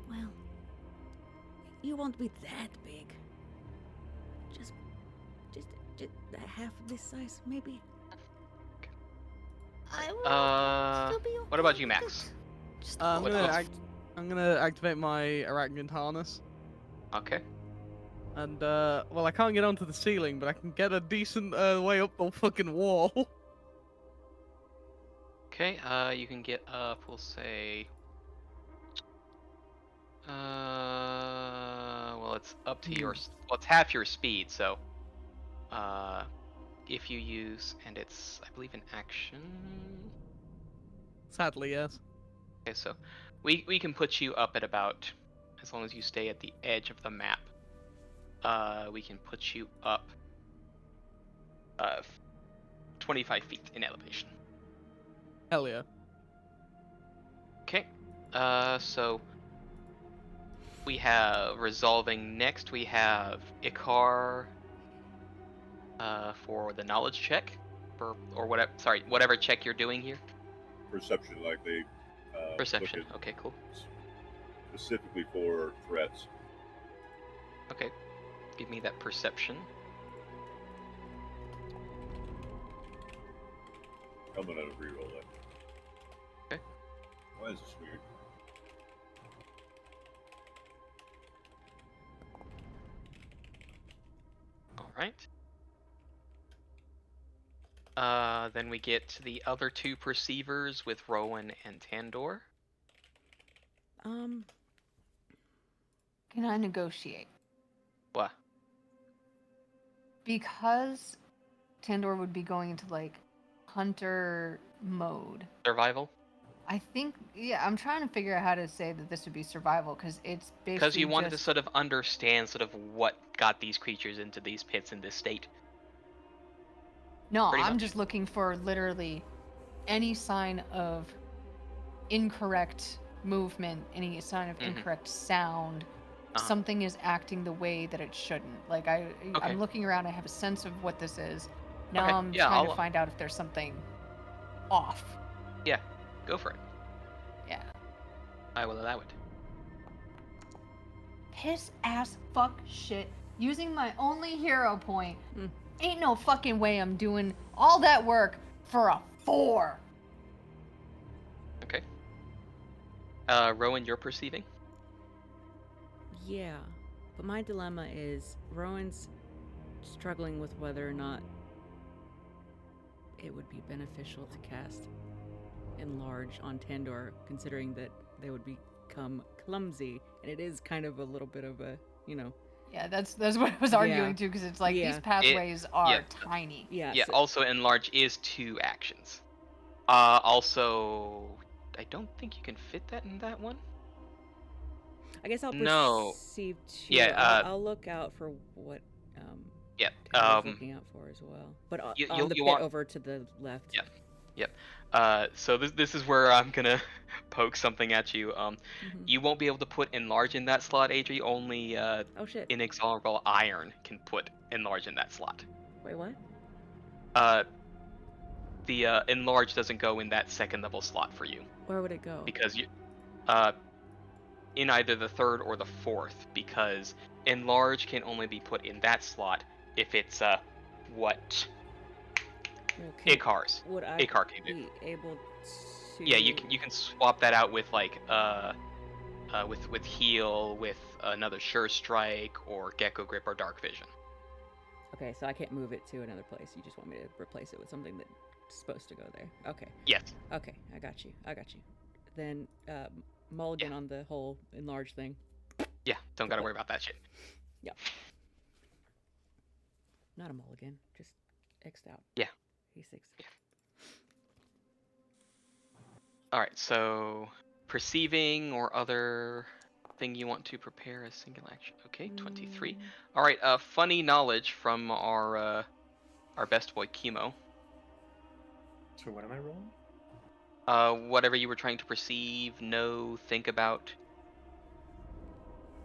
Well, you won't be that big. Just half this size, maybe. Still be What about okay you, with Max? it. Just I'm What- gonna what's- I'm gonna activate my arachnid harness. Okay. And well, I can't get onto the ceiling, but I can get a decent way up the fucking wall. Okay. You can get up. We'll say. Well, it's up to your. Well, it's half your speed. So, if you use, and it's, I believe, an action. Sadly, yes. Okay, so we can put you up at about, as long as you stay at the edge of the map. We can put you up 25 feet in elevation. Hell yeah. Okay. So we have resolving next. We have Ikar for the knowledge check, or whatever. Sorry, whatever check you're doing here. Perception, likely. Perception. Look at Okay, cool. specifically for threats. Okay, give me that perception. I'm gonna reroll that. Okay. Why is this weird? All right. Then we get to the other two perceivers with Rowan and Tandor. Can I negotiate? What? Because Tandor would be going into like hunter mode. Survival? I think, yeah, I'm trying to figure out how to say that this would be survival because it's basically Because you wanted to just- sort of understand sort of what got these creatures into these pits in this state. No, pretty I'm much. just looking for literally any sign of incorrect movement, any sign of Mhm. incorrect sound. Uh-huh. Something is acting the way that it shouldn't. Like Okay. I'm looking around. I have a sense of what this is. Now Okay, I'm yeah, trying to I'll- find out if there's something off. Yeah, go for it. Yeah. I will allow it. Piss ass fuck shit. Using my only hero point. Mm. Ain't no fucking way I'm doing all that work for a 4. Okay. Rowan, you're perceiving? Yeah, but my dilemma is Rowan's struggling with whether or not it would be beneficial to cast Enlarge on Tandor, considering that they would become clumsy, and it is kind of a little bit of a, Yeah, that's what I was Yeah. arguing too, because it's like Yeah. these pathways are yeah. tiny. yeah. Yeah, so- also enlarge is 2 actions. Also, I don't think you can fit that in that one. I guess I'll No. perceive too. Yeah, I'll look out for what Yeah. Tandor's looking out for as well. But on you- the you'll- pit you want- over to the left. Yeah. So this is where I'm gonna poke something at you. Mhm. You won't be able to put enlarge in that slot, Adri. Only Oh shit! inexorable iron can put enlarge in that slot. Wait, what? The enlarge doesn't go in that second level slot for you Where would it go? because you, in either the third or the fourth, because enlarge can only be put in that slot if it's what Well, can- Icar's. Would I Icar can do. be able to? Yeah, you can swap that out with like with heal, with another sure strike, or gecko grip, or dark vision. Okay, so I can't move it to another place. You just want me to replace it with something that's supposed to go there. Okay. Yes. Okay, I got you. Then mulligan on the whole enlarged thing. Yeah. Don't gotta worry about that shit. Not a mulligan, just X'd out. Yeah. He's 6. All right. So perceiving or other thing you want to prepare a single action. Okay. 23. All right. Funny knowledge from our best boy Chemo. So what am I rolling? Whatever you were trying to perceive, know, think about,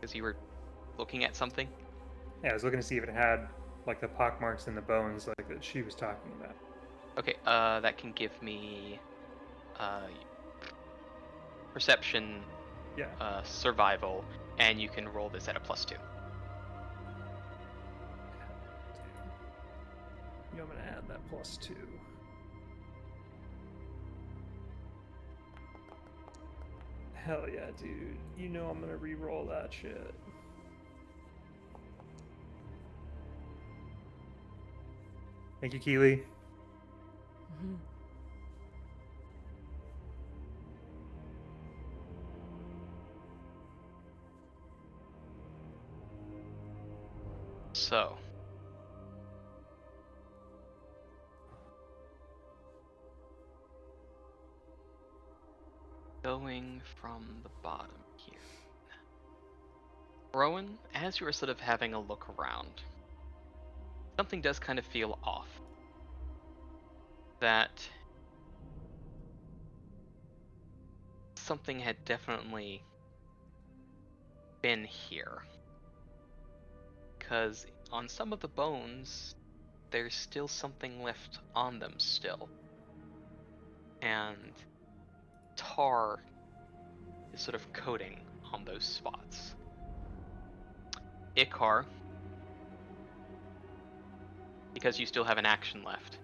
because you were looking at something. Yeah, I was looking to see if it had like the pock marks in the bones, like that she was talking about. Okay, that can give me perception, Yeah. survival, and you can roll this at a +2. Yeah, I'm gonna add that +2. Hell yeah, dude. You know I'm gonna re-roll that shit. Thank you, Keely. Mhm. So, going from the bottom here. Rowan, as you are sort of having a look around, something does kind of feel off. That something had definitely been here. Because on some of the bones, there's still something left on them still. And tar is sort of coating on those spots. Ikar, because you still have an action left,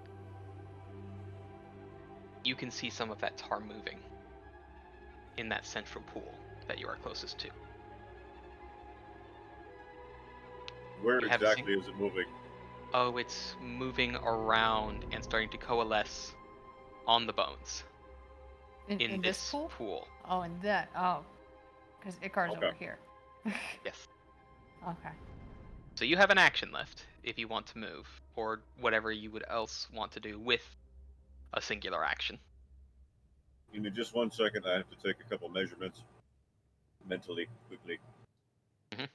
you can see some of that tar moving in that central pool that you are closest to. Where You haven't exactly seen- is it moving? Oh, it's moving around and starting to coalesce on the bones In this pool? pool. Oh, in that. Oh, because Icar's Okay. over here. Yes. Okay. So you have an action left if you want to move, or whatever you would else want to do with a singular action. Give me just 1 second. I have to take a couple measurements mentally, quickly. Mhm.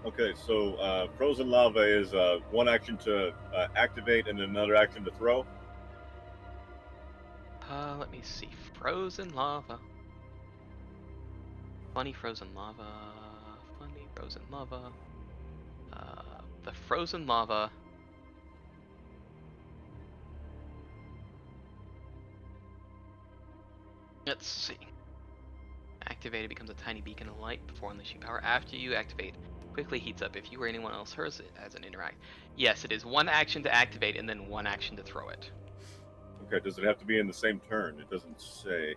Okay, so frozen lava is one action to activate and another action to throw. Let me see. Frozen lava. Funny frozen lava. Funny frozen lava. The frozen lava. Let's see. Activated becomes a tiny beacon of light before unleashing power. After you activate, quickly heats up. If you or anyone else hears it as an interact. Yes, it is one action to activate and then one action to throw it. Okay, does it have to be in the same turn? It doesn't say.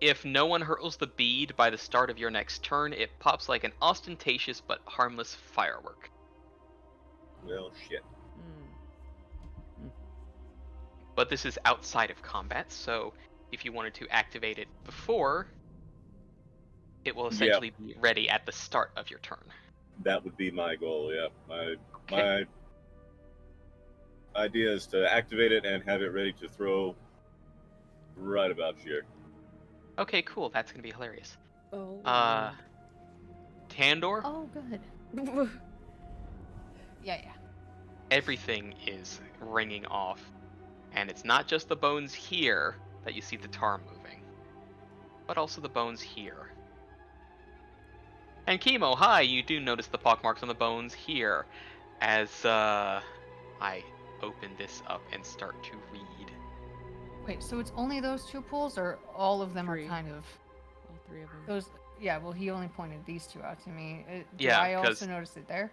If no one hurls the bead by the start of your next turn, it pops like an ostentatious but harmless firework. Well, shit. But this is outside of combat, so if you wanted to activate it before, it will essentially be ready at the start of your turn. That would be my goal. Yeah, my Okay. idea is to activate it and have it ready to throw right about here. Okay, cool. That's gonna be hilarious. Oh. Tandor, Oh, good. Yeah, yeah. everything is ringing off, and it's not just the bones here that you see the tar moving, but also the bones here. And Chemo, hi, you do notice the pockmarks on the bones here, as I open this up and start to read. Wait, so it's only those two pools, or all of them Three. are kind of All three of them. those? Yeah. Well, he only pointed these two out to me. Do Yeah, I 'cause- also notice it there?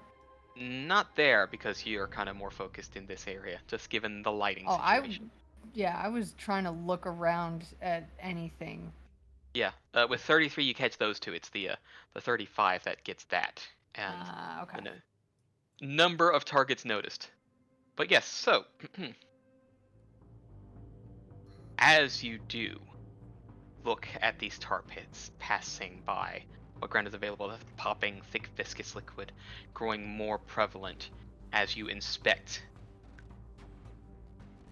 Not there, because you're kind of more focused in this area, just given the lighting Oh, situation. I was trying to look around at anything. Yeah, with 33 you catch those two. It's the 35 that gets that, and Okay. the number of targets noticed. But yes, so as you do look at these tar pits passing by, what ground is available, popping thick viscous liquid, growing more prevalent as you inspect.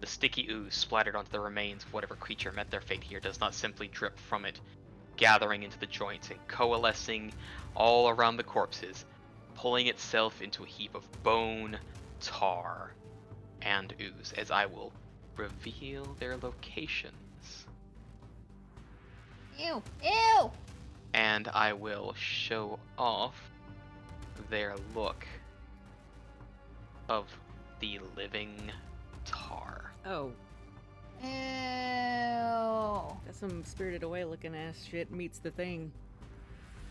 The sticky ooze splattered onto the remains of whatever creature met their fate here does not simply drip from it, gathering into the joints and coalescing all around the corpses, pulling itself into a heap of bone, tar, and ooze, as I will reveal their locations, Ew! Ew! and I will show off their look of the living tar. Oh, Ew! that's some Spirited Away looking ass shit meets the thing.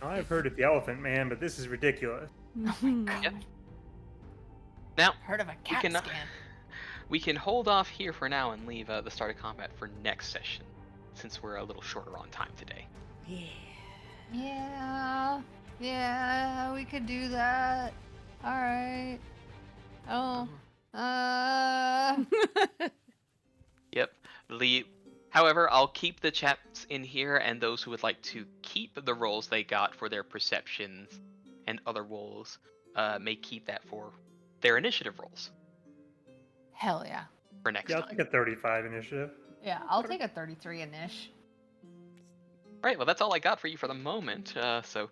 I've heard of the Elephant Man, but this is ridiculous. Oh my god. Yep. Now, Heard of a we cat can, scan. we can hold off here for now and leave the start of combat for next session, since we're a little shorter on time today. Yeah. Yeah. Yeah, we could do that. Alright. Oh. Yep. However, I'll keep the chats in here, and those who would like to keep the rolls they got for their perceptions and other rolls may keep that for their initiative rolls Hell yeah. for next Yeah, I'll time. take a 35 initiative. Yeah, I'll take a 33 inish. Right, well, that's all I got for you for the moment. So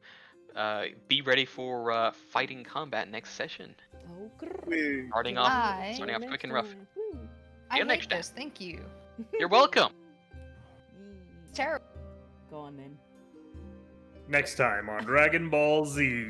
be ready for fighting combat next session. Oh, grrr. We Starting Bye. off quick Next and rough. time. Woo. I you hate next time. this, thank you. You're welcome. It's terrible. Go on then. Next time on Dragon Ball Z.